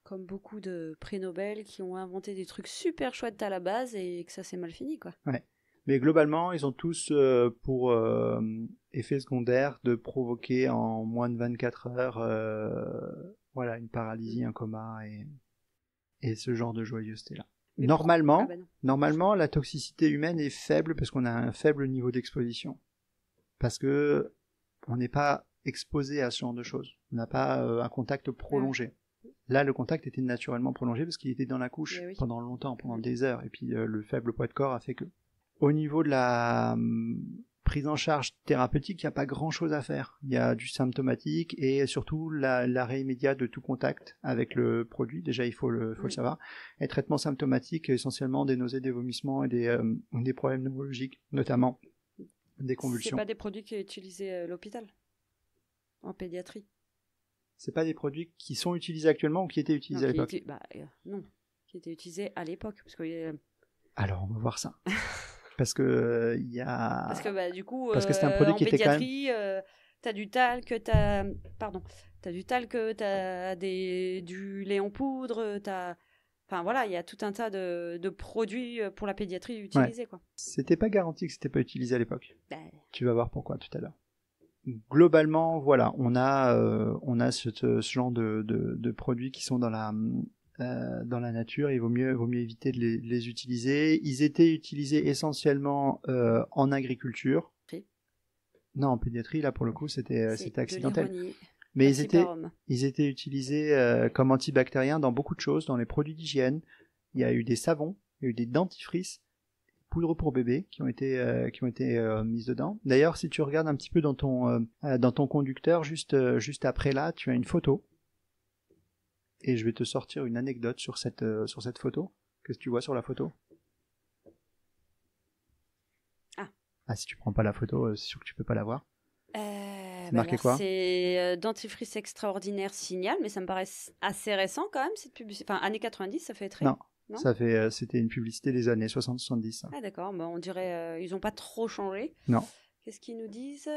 Comme beaucoup de prix Nobel qui ont inventé des trucs super chouettes à la base et que ça s'est mal fini, quoi. Ouais. Mais globalement, ils ont tous pour effet secondaire de provoquer en moins de 24 heures une paralysie, un coma et ce genre de joyeuseté-là. Mais Normalement, la toxicité humaine est faible parce qu'on a un faible niveau d'exposition. Parce que on n'est pas exposé à ce genre de choses. On n'a pas un contact prolongé. Là, le contact était naturellement prolongé parce qu'il était dans la couche pendant longtemps, pendant des heures. Et puis, le faible poids de corps a fait que. Au niveau de la prise en charge thérapeutique, il n'y a pas grand-chose à faire. Il y a du symptomatique et surtout l'arrêt immédiat de tout contact avec le produit. Déjà, il faut le savoir. Et traitement symptomatique, essentiellement des nausées, des vomissements et des problèmes neurologiques, notamment des convulsions. C'est pas des produits qui est utilisés à l'hôpital, en pédiatrie. C'est pas des produits qui sont utilisés actuellement ou qui étaient utilisés à l'époque? Non, qui étaient utilisés à l'époque. Parce que, alors, on va voir ça. Parce que Parce que du coup, parce que c'est un produit qui était quand même... t'as du talc, t'as du lait en poudre, enfin voilà, il y a tout un tas de produits pour la pédiatrie utilisés, quoi. C'était pas garanti que c'était pas utilisé à l'époque. Tu vas voir pourquoi tout à l'heure. globalement, voilà, on a ce genre de produits qui sont dans la nature. Il vaut mieux éviter de les utiliser. Ils étaient utilisés essentiellement en agriculture. Oui. Non, en pédiatrie, là pour le coup, c'était accidentel. Mais merci ils étaient utilisés comme antibactériens dans beaucoup de choses, dans les produits d'hygiène. Il y a eu des savons, il y a eu des dentifrices, poudre pour bébé qui ont été mises dedans. D'ailleurs, si tu regardes un petit peu dans ton conducteur, juste après là, tu as une photo. Et je vais te sortir une anecdote sur cette photo. Qu'est-ce que tu vois sur la photo? Ah, si tu prends pas la photo, c'est sûr que tu peux pas la voir. C'est marqué quoi? C'est dentifrice extraordinaire Signal, mais ça me paraît assez récent quand même cette publicité. Enfin, années 90, ça fait très... Non, c'était une publicité des années 60-70. Ah d'accord, on dirait ils ont pas trop changé. Non. Qu'est-ce qu'ils nous disent?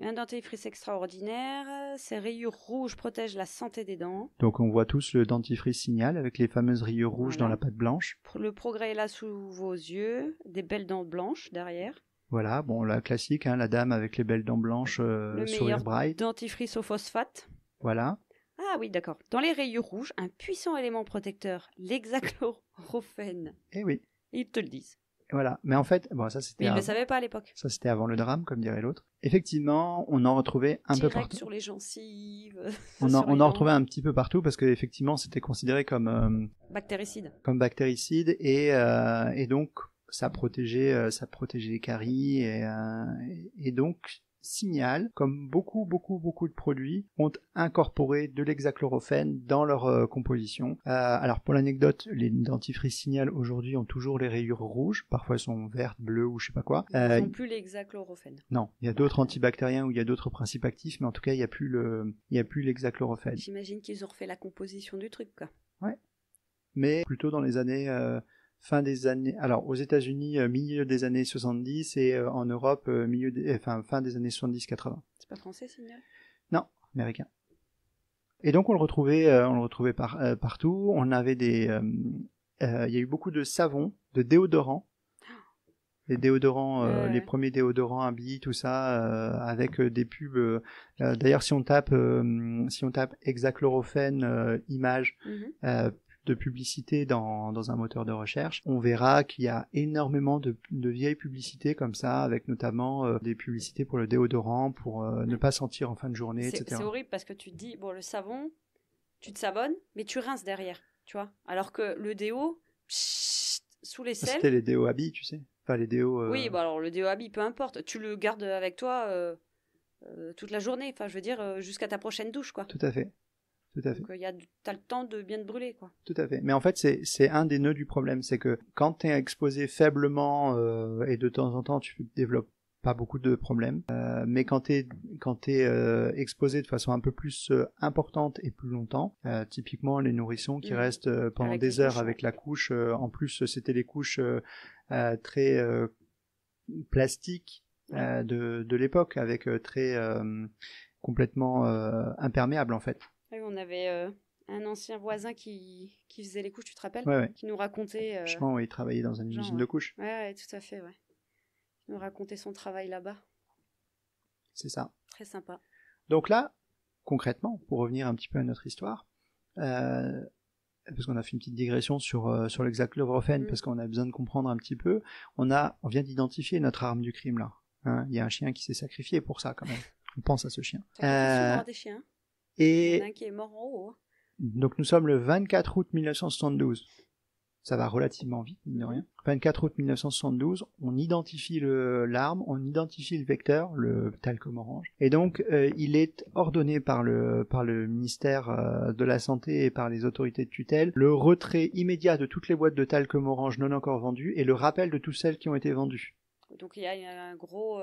Un dentifrice extraordinaire, ces rayures rouges protègent la santé des dents. Donc on voit tous le dentifrice Signal avec les fameuses rayures rouges dans la pâte blanche. Le progrès est là sous vos yeux, des belles dents blanches derrière. Voilà, bon, la classique, la dame avec les belles dents blanches, le sourire bright. Dentifrice au phosphate. Voilà. Ah oui, d'accord. Dans les rayures rouges, un puissant élément protecteur, l'hexachlorophène. Eh oui. Ils te le disent. Voilà, mais en fait, bon, ça c'était. Mais ils ne le savaient pas à l'époque. Ça c'était avant le drame, comme dirait l'autre. Effectivement, on en retrouvait un peu partout. Direct sur les gencives. On en retrouvait un petit peu partout parce que effectivement, c'était considéré comme bactéricide. Comme bactéricide et donc ça protégeait les caries et donc Signal, comme beaucoup de produits, ont incorporé de l'hexachlorophène dans leur composition. Alors pour l'anecdote, les dentifrices Signal aujourd'hui ont toujours les rayures rouges, parfois elles sont vertes, bleues ou je sais pas quoi. Ils n'ont plus l'hexachlorophène. Non, il y a d'autres antibactériens où il y a d'autres principes actifs, mais en tout cas il y a plus l'hexachlorophène. J'imagine qu'ils ont refait la composition du truc, quoi. Ouais, mais plutôt dans les années fin des années, alors aux États-Unis milieu des années 70 et en Europe fin des années 70-80. C'est pas français, Signal? Non, américain. Et donc on le retrouvait partout. On avait il y a eu beaucoup de savons, de déodorants. Les déodorants, les premiers déodorants Abby, tout ça, avec des pubs. D'ailleurs, si on tape hexachlorophène image de publicité dans un moteur de recherche, on verra qu'il y a énormément de vieilles publicités comme ça, avec notamment des publicités pour le déodorant, pour ne pas sentir en fin de journée, etc. C'est horrible parce que tu te dis, bon, le savon, tu te savonnes, mais tu rinces derrière, tu vois. Alors que le déo, sous les selles... C'était les déos Abby, tu sais. Enfin, les déos... Oui, bah alors le déo Abby, peu importe. Tu le gardes avec toi toute la journée, enfin, je veux dire, jusqu'à ta prochaine douche, quoi. Tout à fait. Donc t'as le temps de bien te brûler, quoi. Tout à fait. Mais en fait, c'est un des nœuds du problème, c'est que quand t'es exposé faiblement et de temps en temps, tu développes pas beaucoup de problèmes. Mais quand t'es exposé de façon un peu plus importante et plus longtemps, typiquement les nourrissons qui restent pendant avec des heures avec la couche. En plus, c'était les couches très plastiques de l'époque, avec très complètement imperméables en fait. Oui, on avait un ancien voisin qui faisait les couches, tu te rappelles? Ouais. Qui nous racontait... Je pense qu'il travaillait dans une usine de couches. Ouais, tout à fait, ouais. Il nous racontait son travail là-bas. C'est ça. Très sympa. Donc là, concrètement, pour revenir un petit peu à notre histoire, parce qu'on a fait une petite digression sur l'hexachlorophène, parce qu'on a besoin de comprendre un petit peu, on vient d'identifier notre arme du crime là. Il y a un chien qui s'est sacrifié pour ça quand même. On pense à ce chien. Des chiens. Et il y en a un qui est mort en haut. Donc nous sommes le 24 août 1972. Ça va relativement vite, mine de rien. 24 août 1972, on identifie l'arme, on identifie le vecteur, le talcum orange. Et donc, il est ordonné par le ministère de la Santé et par les autorités de tutelle le retrait immédiat de toutes les boîtes de talcum orange non encore vendues et le rappel de toutes celles qui ont été vendues. Donc il y a un gros...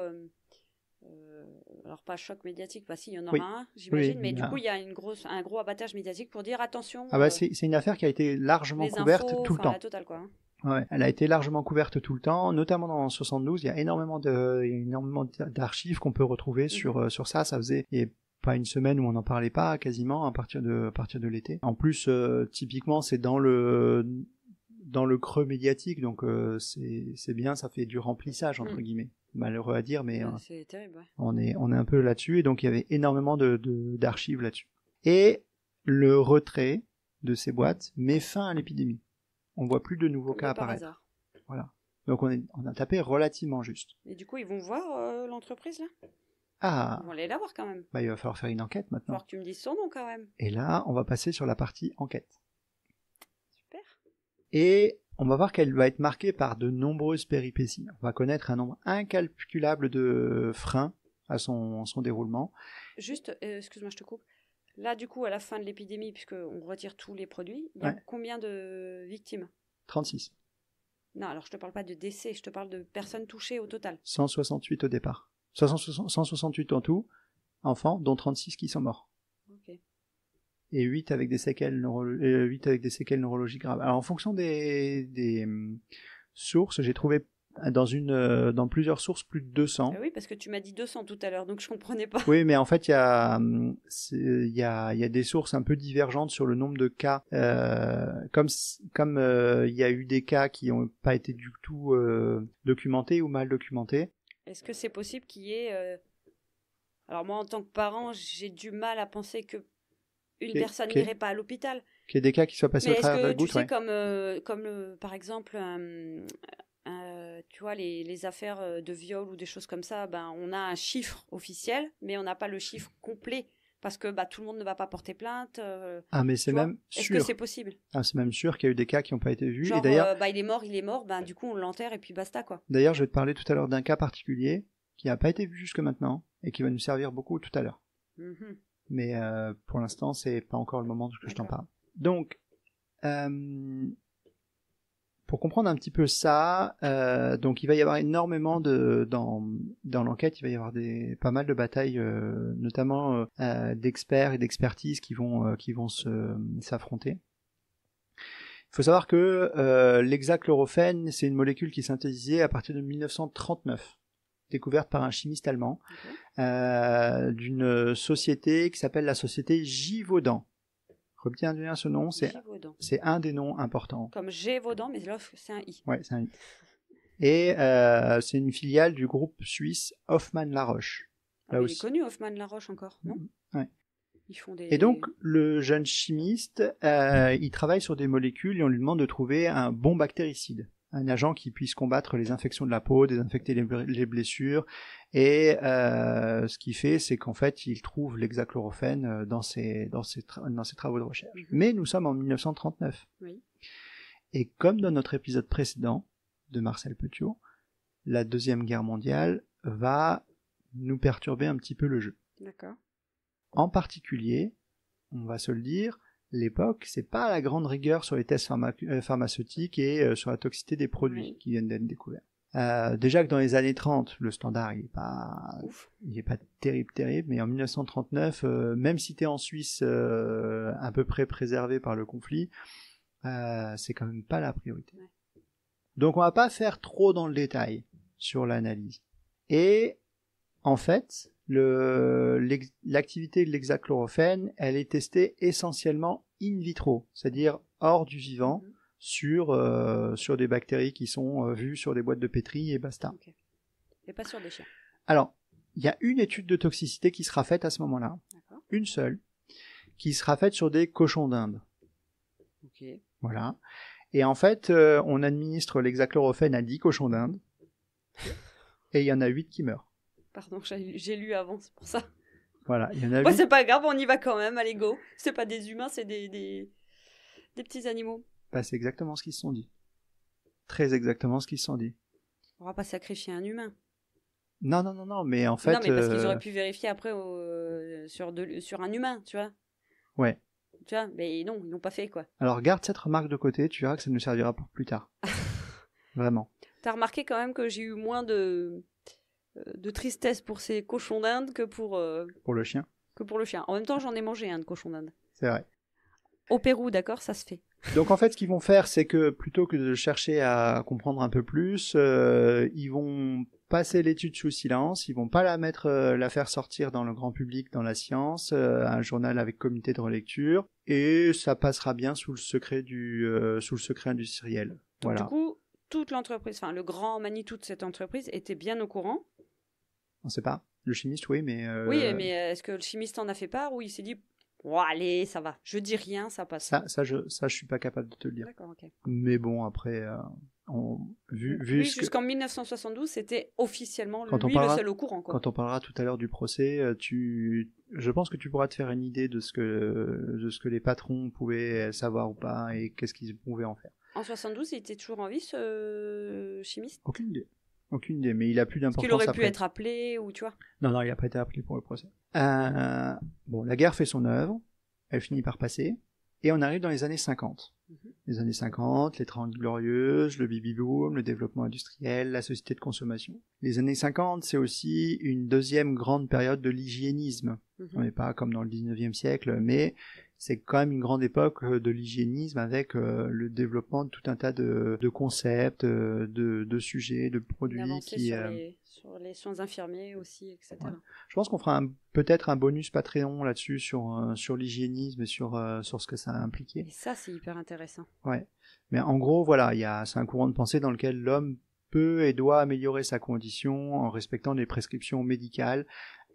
alors pas choc médiatique, bah si, il y en aura un, j'imagine, mais du coup il y a un gros abattage médiatique pour dire attention. Ah bah c'est une affaire qui a été largement couverte tout le temps. La totale, quoi. Ouais, elle a été largement couverte tout le temps, notamment dans 72. Il y a énormément d'archives qu'on peut retrouver sur ça. Ça faisait pas une semaine où on n'en parlait pas quasiment à partir de l'été. En plus, typiquement, c'est dans le dans le creux médiatique, donc c'est bien, ça fait du remplissage entre guillemets. Malheureux à dire, mais c'est terrible, ouais. on est un peu là-dessus, et donc il y avait énormément d'archives là-dessus. Et le retrait de ces boîtes met fin à l'épidémie. On voit plus de nouveaux cas apparaître. Hasard. Voilà. Donc on a tapé relativement juste. Et du coup, ils vont voir l'entreprise là ? Ah. Ils vont aller la voir quand même. Bah, il va falloir faire une enquête maintenant. Il va falloir que tu me dises son nom quand même. Et là, on va passer sur la partie enquête. Super. Et on va voir qu'elle va être marquée par de nombreuses péripéties. On va connaître un nombre incalculable de freins à son déroulement. Juste, excuse-moi, je te coupe. Là, du coup, à la fin de l'épidémie, puisqu'on retire tous les produits, il y a combien de victimes ? 36. Non, alors je te parle pas de décès, je te parle de personnes touchées au total. 168 au départ. 168 en tout, enfants, dont 36 qui sont morts. Ok. Et 8 avec des séquelles neurologiques graves. Alors en fonction des sources, j'ai trouvé dans plusieurs sources plus de 200. Oui, parce que tu m'as dit 200 tout à l'heure, donc je comprenais pas. Oui, mais en fait, il y a des sources un peu divergentes sur le nombre de cas. Comme il y a eu des cas qui n'ont pas été du tout documentés ou mal documentés. Est-ce que c'est possible qu'il y ait... Alors moi, en tant que parent, j'ai du mal à penser que une personne n'irait pas à l'hôpital. Qu'il y ait des cas qui soient passés au travers de la goutte, tu sais, comme par exemple, tu vois, les affaires de viol ou des choses comme ça, ben, on a un chiffre officiel, mais on n'a pas le chiffre complet. Parce que tout le monde ne va pas porter plainte. Mais c'est même sûr. Est-ce que c'est possible ? C'est même sûr qu'il y a eu des cas qui n'ont pas été vus. Genre, et d'ailleurs, il est mort, du coup on l'enterre et puis basta, quoi. D'ailleurs, je vais te parler tout à l'heure d'un cas particulier qui n'a pas été vu jusque maintenant et qui va nous servir beaucoup tout à l'heure. Mm-hmm. Mais pour l'instant, c'est pas encore le moment que je t'en parle. Donc, pour comprendre un petit peu ça, donc il va y avoir énormément dans l'enquête, il va y avoir pas mal de batailles, notamment d'experts et d'expertises qui vont s'affronter. Il faut savoir que l'hexachlorophène, c'est une molécule qui est synthétisée à partir de 1939, découverte par un chimiste allemand, d'une société qui s'appelle la société Givaudan. Retiens bien ce nom, c'est un des noms importants. Comme Gévaudan, mais là c'est un I. Ouais, c'est un I. Et c'est une filiale du groupe suisse Hoffmann-La Roche. Il est connu Hoffmann-La Roche encore, non ? Ouais. Ils font des... Et donc, le jeune chimiste, il travaille sur des molécules et on lui demande de trouver un bon bactéricide. Un agent qui puisse combattre les infections de la peau, désinfecter les blessures. Et ce qu'il fait, c'est qu'en fait, il trouve l'hexachlorophène dans ses travaux de recherche. Mm-hmm. Mais nous sommes en 1939. Oui. Et comme dans notre épisode précédent de Marcel Petiot, la Deuxième Guerre mondiale va nous perturber un petit peu le jeu. D'accord. En particulier, on va se le dire, l'époque, c'est pas la grande rigueur sur les tests pharmaceutiques et sur la toxicité des produits qui viennent d'être découverts. Déjà que dans les années 30, le standard il est pas terrible, mais en 1939, même si t'es en Suisse à peu près préservé par le conflit, c'est quand même pas la priorité. Ouais. Donc on va pas faire trop dans le détail sur l'analyse. Et en fait, l'activité de l'hexachlorophène, elle est testée essentiellement in vitro, c'est-à-dire hors du vivant, sur des bactéries qui sont vues sur des boîtes de pétri et basta. Okay. Et pas sur des chiens. Alors, il y a une étude de toxicité qui sera faite à ce moment-là, une seule, qui sera faite sur des cochons d'Inde. Okay. Voilà. Et en fait, on administre l'hexachlorophène à 10 cochons d'Inde, et il y en a 8 qui meurent. Pardon, j'ai lu avant, c'est pour ça. Voilà, il y en a 8. Ouais, c'est pas grave, on y va quand même, allez go. C'est pas des humains, c'est des petits animaux. C'est exactement ce qu'ils se sont dit. Très exactement ce qu'ils se sont dit. On va pas sacrifier un humain. Non, mais en fait... Non, mais parce qu'ils auraient pu vérifier après sur un humain, tu vois. Ouais. Tu vois, mais non, ils l'ont pas fait, quoi. Alors garde cette remarque de côté, tu verras que ça nous servira pour plus tard. Vraiment. T'as remarqué quand même que j'ai eu moins de tristesse pour ces cochons d'Inde que pour le chien. Que pour le chien. En même temps, j'en ai mangé un de cochon d'Inde. C'est vrai. Au Pérou, d'accord, ça se fait. Donc en fait, ce qu'ils vont faire, c'est que plutôt que de chercher à comprendre un peu plus, ils vont passer l'étude sous silence, ils vont pas la faire sortir dans le grand public, dans la science, un journal avec comité de relecture, et ça passera bien sous le secret industriel. Donc, Voilà. du coup, toute l'entreprise, enfin le grand Manitou de cette entreprise était bien au courant. On sait pas. Le chimiste, oui, mais... Oui, mais est-ce que le chimiste en a fait part ou il s'est dit oh, allez, ça va, je dis rien, ça passe. Ça, je suis pas capable de te le dire. D'accord, ok. Mais bon, après, vu oui, ce que... jusqu'en 1972, c'était officiellement Quand lui le seul au courant, quoi. Quand on parlera tout à l'heure du procès, je pense que tu pourras te faire une idée de ce que les patrons pouvaient savoir ou pas et qu'est-ce qu'ils pouvaient en faire. En 72, il était toujours en vie, ce chimiste? Aucune idée. Aucune idée, mais il a plus d'importance après. Est-ce qu'il aurait pu après. être appelé ou tu vois? Non, il n'a pas été appelé pour le procès. Bon, la guerre fait son œuvre, elle finit par passer, et on arrive dans les années 50. Les années 50, les 30 glorieuses, le baby-boom, le développement industriel, la société de consommation. Les années 50, c'est aussi une deuxième grande période de l'hygiénisme. On n'est pas comme dans le 19e siècle, mais c'est quand même une grande époque de l'hygiénisme avec le développement de tout un tas de concepts, de sujets, de produits qui... sur les soins infirmiers aussi, etc. Ouais. Je pense qu'on fera peut-être un bonus Patreon là-dessus sur l'hygiénisme et sur ce que ça a impliqué. Et ça, c'est hyper intéressant. Ouais. Mais en gros, voilà, c'est un courant de pensée dans lequel l'homme peut et doit améliorer sa condition en respectant des prescriptions médicales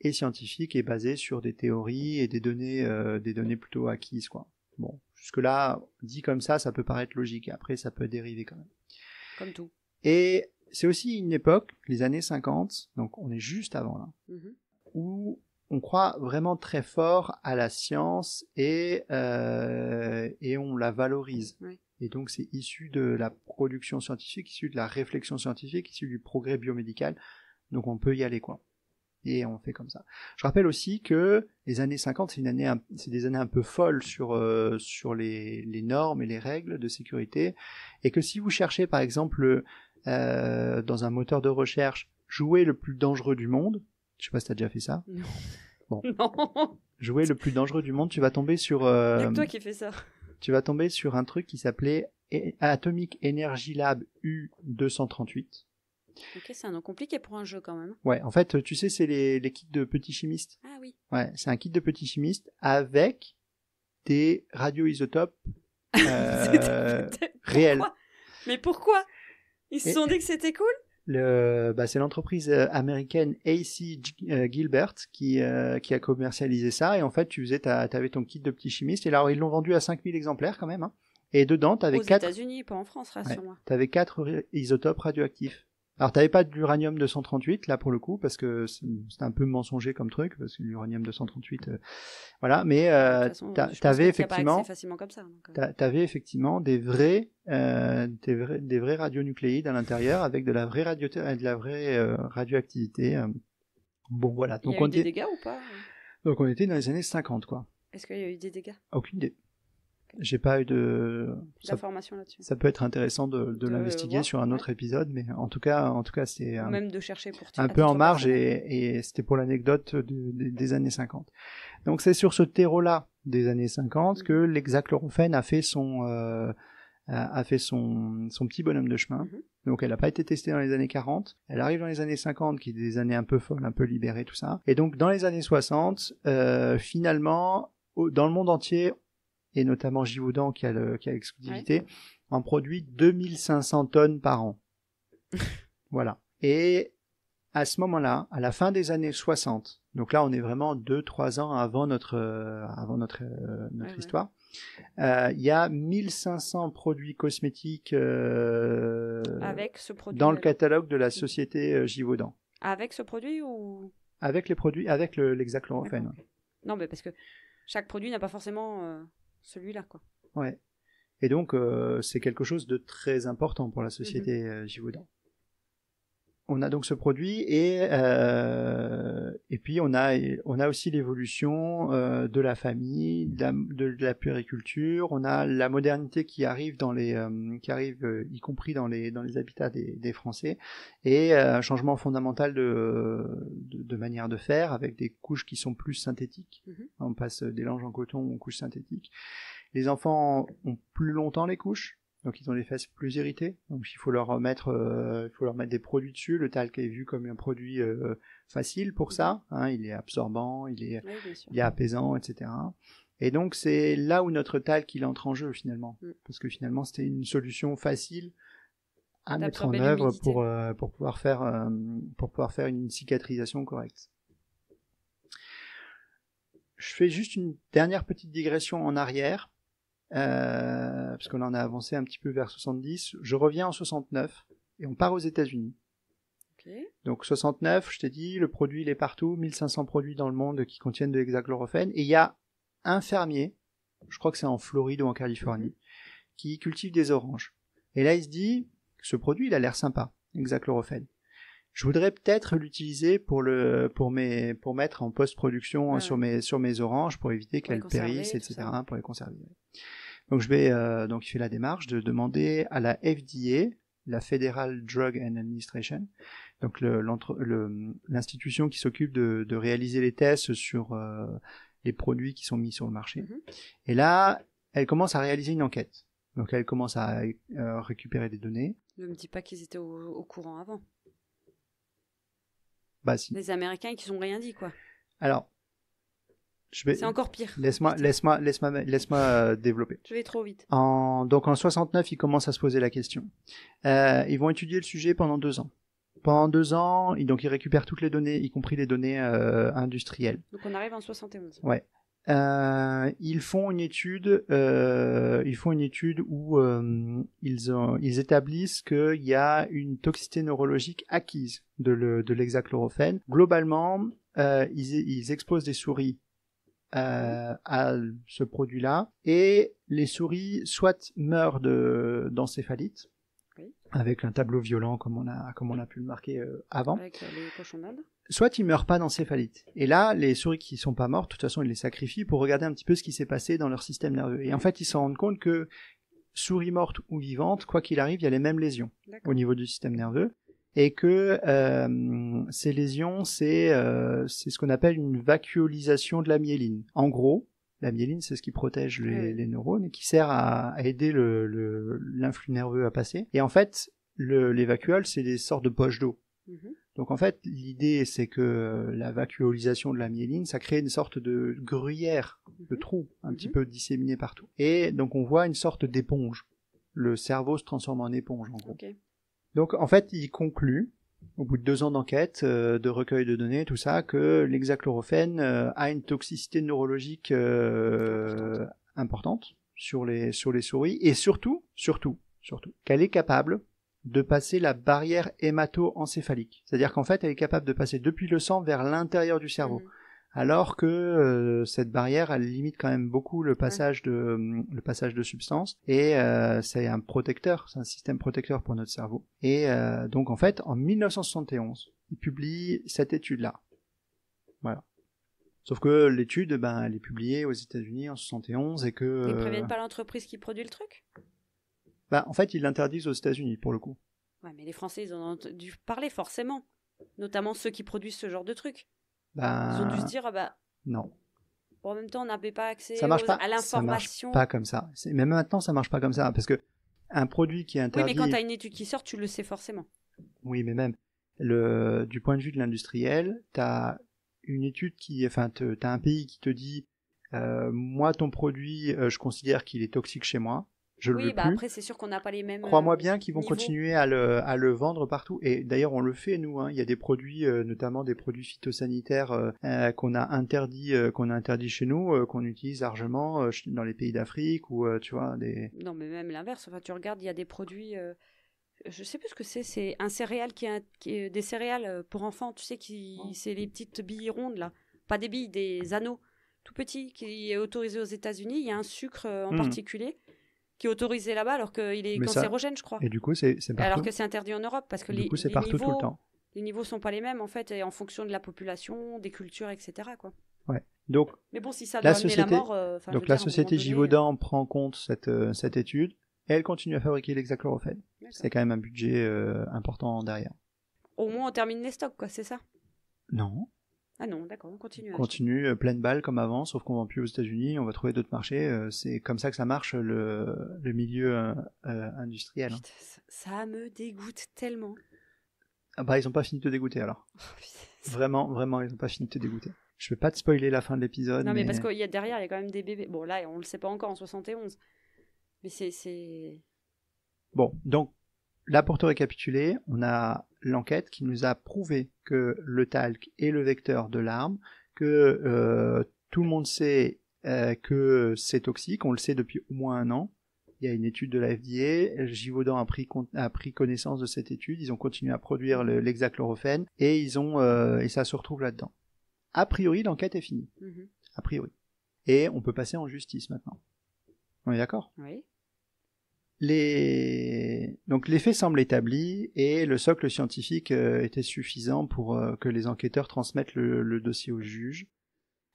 et scientifiques et basées sur des théories et des données plutôt acquises, quoi. Bon, jusque-là, dit comme ça peut paraître logique. Après, ça peut dériver quand même. Comme tout. Et c'est aussi une époque, les années 50, donc on est juste avant là, où on croit vraiment très fort à la science et on la valorise. Oui. Et donc c'est issu de la production scientifique, issu de la réflexion scientifique, issu du progrès biomédical. Donc on peut y aller, quoi. Et on fait comme ça. Je rappelle aussi que les années 50, c'est des années un peu folles sur les normes et les règles de sécurité. Et que si vous cherchez, par exemple, dans un moteur de recherche, jouer le plus dangereux du monde, je sais pas si t'as déjà fait ça. Non. Bon. Non. Jouer le plus dangereux du monde, tu vas tomber sur... Il y a que toi qui fais ça. Tu vas tomber sur un truc qui s'appelait Atomic Energy Lab U238. Ok, c'est un nom compliqué pour un jeu quand même. Ouais, en fait, tu sais, c'est les kits de petits chimistes. Ah oui. Ouais, c'est un kit de petits chimistes avec des radioisotopes réels. Mais pourquoi? Ils se sont dit que c'était cool? C'est l'entreprise américaine AC Gilbert qui a commercialisé ça. Et en fait, t'avais ton kit de petits chimistes. Et alors, ils l'ont vendu à 5000 exemplaires quand même. Hein. Et dedans, t'avais aux États-Unis, pas en France, rassure-moi. Ouais, t'avais 4 isotopes radioactifs. Alors, t'avais pas de l'uranium 238, là, pour le coup, parce que c'était un peu mensonger comme truc, parce que l'uranium 238, voilà, mais t'avais effectivement, t'avais effectivement des vrais radionucléides à l'intérieur, avec de la vraie radioactivité. Bon, voilà. Donc, il y a eu des dégâts ou pas? Donc, on était dans les années 50, quoi. Est-ce qu'il y a eu des dégâts? Aucune idée. J'ai pas eu d'informations là-dessus. Ça peut être intéressant de l'investiguer sur un autre épisode, mais en tout cas, c'est même de chercher pour un peu en marge et c'était pour l'anecdote des années 50. Donc c'est sur ce terreau-là des années 50 que l'hexachlorophène a fait son petit bonhomme de chemin. Donc elle n'a pas été testée dans les années 40. Elle arrive dans les années 50, qui est des années un peu folles, un peu libérées, tout ça. Et donc dans les années 60, finalement, dans le monde entier, et notamment Givaudan qui a l'exclusivité, en produit 2500 tonnes par an. Voilà. Et à ce moment-là, à la fin des années 60, donc là on est vraiment 2-3 ans avant notre histoire, il y a 1500 produits cosmétiques avec ce produit dans le catalogue de la société Givaudan. Avec ce produit ou avec les produits, avec l'hexachlorophène. Okay. Non, mais parce que chaque produit n'a pas forcément celui-là, quoi. Ouais. Et donc, c'est quelque chose de très important pour la société Givaudan. On a donc ce produit et puis on a aussi l'évolution de la famille, de la puériculture. On a la modernité qui arrive y compris dans les habitats des Français, et un changement fondamental de manière de faire avec des couches qui sont plus synthétiques. On passe des langes en coton aux couches synthétiques. Les enfants ont plus longtemps les couches. Donc ils ont les fesses plus irritées, donc il faut leur mettre des produits dessus. Le talc est vu comme un produit facile pour ça, hein, il est absorbant, il est apaisant, etc. Et donc c'est là où notre talc il entre en jeu finalement, Mm. parce que finalement c'était une solution facile à mettre en D'absorber œuvre l'humidité. pour pouvoir faire une cicatrisation correcte. Je fais juste une dernière petite digression en arrière, parce qu'on en a avancé un petit peu vers 70. Je reviens en 69 et on part aux États-Unis. Ok. Donc 69, je t'ai dit, le produit il est partout, 1500 produits dans le monde qui contiennent de l'hexachlorophène, et il y a un fermier, je crois que c'est en Floride ou en Californie, qui cultive des oranges. Et là il se dit, ce produit il a l'air sympa, hexachlorophène. Je voudrais peut-être l'utiliser pour mettre en post-production sur mes oranges pour éviter qu'elles périssent, etc. pour les conserver. Donc donc il fait la démarche de demander à la FDA, la Federal Drug and Administration, donc l'institution qui s'occupe de réaliser les tests sur les produits qui sont mis sur le marché. Et là, elle commence à réaliser une enquête. Donc elle commence à récupérer des données. Ne me dis pas qu'ils étaient au courant avant. Bah si. Les Américains qui n'ont rien dit, quoi. Alors, c'est encore pire. Laisse-moi développer. Je vais trop vite. Donc en 69, ils commencent à se poser la question. Ils vont étudier le sujet pendant 2 ans. Pendant 2 ans, ils récupèrent toutes les données, y compris les données industrielles. Donc on arrive en 71. Ouais. Ils font une étude où ils établissent qu'il y a une toxicité neurologique acquise de l'hexachlorophène. Globalement, ils exposent des souris à ce produit-là, et les souris soit meurent d'encéphalite, avec un tableau violent comme on a pu le marquer avant, avec les cochons d'Inde, soit ils meurent pas d'encéphalite. Et là, les souris qui sont pas mortes, de toute façon, ils les sacrifient pour regarder un petit peu ce qui s'est passé dans leur système nerveux. Et en fait, ils se rendent compte que souris mortes ou vivantes, quoi qu'il arrive, il y a les mêmes lésions au niveau du système nerveux. Et que ces lésions, c'est ce qu'on appelle une vacuolisation de la myéline. En gros, la myéline, c'est ce qui protège les neurones et qui sert à aider l'influx nerveux à passer. Et en fait, les vacuoles, c'est des sortes de poches d'eau. Donc en fait, l'idée, c'est que la vacuolisation de la myéline, ça crée une sorte de gruyère, de trou, un petit peu disséminé partout. Et donc on voit une sorte d'éponge. Le cerveau se transforme en éponge, en gros. Donc en fait, il conclut, au bout de 2 ans d'enquête, de recueil de données, tout ça, que l'hexachlorophène a une toxicité neurologique importante sur les souris, et surtout, qu'elle est capable de passer la barrière hémato-encéphalique. C'est-à-dire qu'en fait, elle est capable de passer depuis le sang vers l'intérieur du cerveau. Alors que cette barrière, elle limite quand même beaucoup le passage de substances, et c'est un protecteur, c'est un système protecteur pour notre cerveau. Et donc en fait, en 1971, il publie cette étude-là. Voilà. Sauf que l'étude, elle est publiée aux États-Unis en 71 et que... Ils préviennent pas l'entreprise qui produit le truc ? En fait, ils l'interdisent aux États-Unis pour le coup. Ouais, mais les Français, ils en ont dû parler forcément, notamment ceux qui produisent ce genre de trucs. Ils ont dû se dire, non. Bon, en même temps, on n'avait pas accès à l'information. Ça marche pas comme ça. Même maintenant, ça marche pas comme ça. Parce que un produit qui est interdit... Oui, mais quand tu as une étude qui sort, tu le sais forcément. Oui, mais même, du point de vue de l'industriel, tu as une étude t'as un pays qui te dit, moi, ton produit, je considère qu'il est toxique chez moi. Je le veux plus. Après, c'est sûr qu'on n'a pas les mêmes. Crois-moi bien qu'ils vont continuer à le vendre partout. Et d'ailleurs, on le fait, nous. Il y a des produits, notamment des produits phytosanitaires qu'on a interdits chez nous, qu'on utilise largement dans les pays d'Afrique ou tu vois des. Non, mais même l'inverse. Enfin, tu regardes, il y a des produits. Je sais plus ce que c'est. C'est un céréale qui est des céréales pour enfants. Tu sais c'est les petites billes rondes là, pas des billes, des anneaux tout petits qui est autorisé aux États-Unis. Il y a un sucre en particulier qui est autorisé là-bas alors qu'il est cancérogène, je crois. Et du coup, c'est partout. Alors que c'est interdit en Europe parce que c'est partout tout le temps. Les niveaux sont pas les mêmes en fait, et en fonction de la population, des cultures, etc. quoi. Ouais. Donc, mais bon, si ça doit amener la mort. Donc la société Givaudan prend en compte cette étude et elle continue à fabriquer l'hexachlorophène. C'est quand même un budget important derrière. Au moins, on termine les stocks, quoi, c'est ça ? Non. Ah non, d'accord, on continue. On continue pleine balle comme avant, sauf qu'on vend plus aux États-Unis, on va trouver d'autres marchés. C'est comme ça que ça marche le milieu industriel. Putain, ça me dégoûte tellement. Ah ils ont pas fini de te dégoûter alors. Vraiment, ils ont pas fini de te dégoûter. Je vais pas te spoiler la fin de l'épisode. Non, mais parce qu'il y a derrière, il y a quand même des bébés. Bon, là, on le sait pas encore en 71. Mais c'est... Bon, donc, là, pour te récapituler, on a l'enquête qui nous a prouvé que le talc est le vecteur de l'arme, que tout le monde sait que c'est toxique, on le sait depuis au moins 1 an. Il y a une étude de la FDA, Givaudan a pris connaissance de cette étude, ils ont continué à produire l'hexachlorophène et et ça se retrouve là-dedans. A priori, l'enquête est finie. A priori. Et on peut passer en justice maintenant. On est d'accord ? Oui. Donc les faits semblent établis et le socle scientifique était suffisant pour que les enquêteurs transmettent le dossier au juge.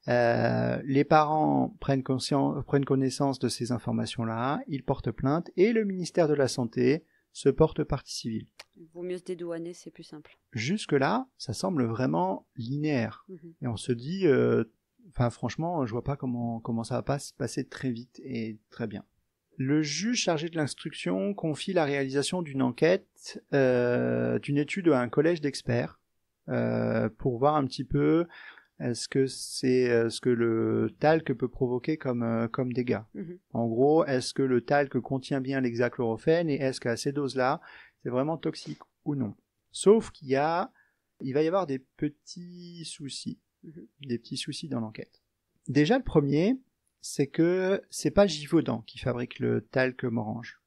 Les parents prennent connaissance de ces informations-là, ils portent plainte et le ministère de la Santé se porte partie civile. Il vaut mieux se dédouaner, c'est plus simple. Jusque-là, ça semble vraiment linéaire. Et on se dit, franchement, je vois pas comment ça va pas se passer très vite et très bien. Le juge chargé de l'instruction confie la réalisation d'une enquête, d'une étude à un collège d'experts, pour voir un petit peu ce que le talc peut provoquer comme dégâts. En gros, est-ce que le talc contient bien l'hexachlorophène et est-ce qu'à ces doses-là, c'est vraiment toxique ou non? Sauf il va y avoir des petits soucis, dans l'enquête. Déjà, le premier, c'est que c'est pas Givaudan qui fabrique le talc Morange.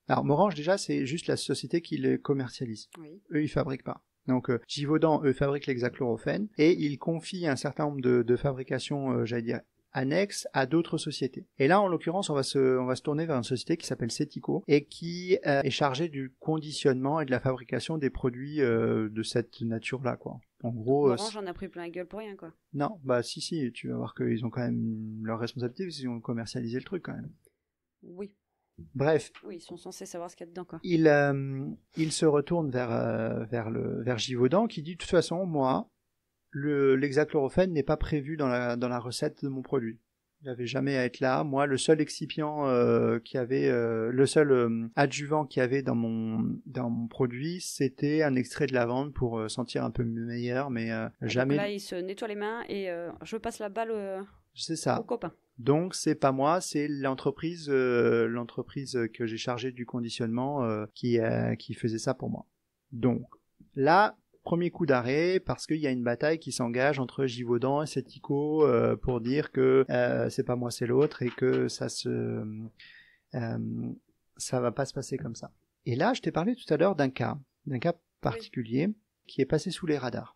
Alors Morange, déjà, c'est juste la société qui le commercialise. Oui. Eux, ils fabriquent pas. Donc Givaudan, eux, fabriquent l'hexachlorophène et ils confient un certain nombre de fabrications, annexes à d'autres sociétés. Et là, en l'occurrence, on va se tourner vers une société qui s'appelle Cetico et qui est chargée du conditionnement et de la fabrication des produits de cette nature-là, quoi. En gros, Orange en a pris plein la gueule pour rien, quoi. Non, si, tu vas voir qu'ils ont quand même leur responsabilité parce qu'ils ont commercialisé le truc quand même. Oui. Bref. Oui, ils sont censés savoir ce qu'il y a dedans, quoi. Il se retourne vers Givaudan qui dit de toute façon, moi, l'hexachlorophène n'est pas prévu dans la recette de mon produit. Il n'avait jamais à être là. Moi, le seul excipient le seul adjuvant qu'il y avait dans mon produit, c'était un extrait de lavande pour sentir un peu meilleur, mais jamais. Donc là, il se nettoie les mains et je passe la balle c'est ça. au copain. Donc c'est pas moi, c'est l'entreprise que j'ai chargée du conditionnement qui faisait ça pour moi. Donc là, premier coup d'arrêt parce qu'il y a une bataille qui s'engage entre Givaudan et Cetico pour dire que c'est pas moi, c'est l'autre et que ça va pas se passer comme ça. Et là, je t'ai parlé tout à l'heure d'un cas particulier qui est passé sous les radars.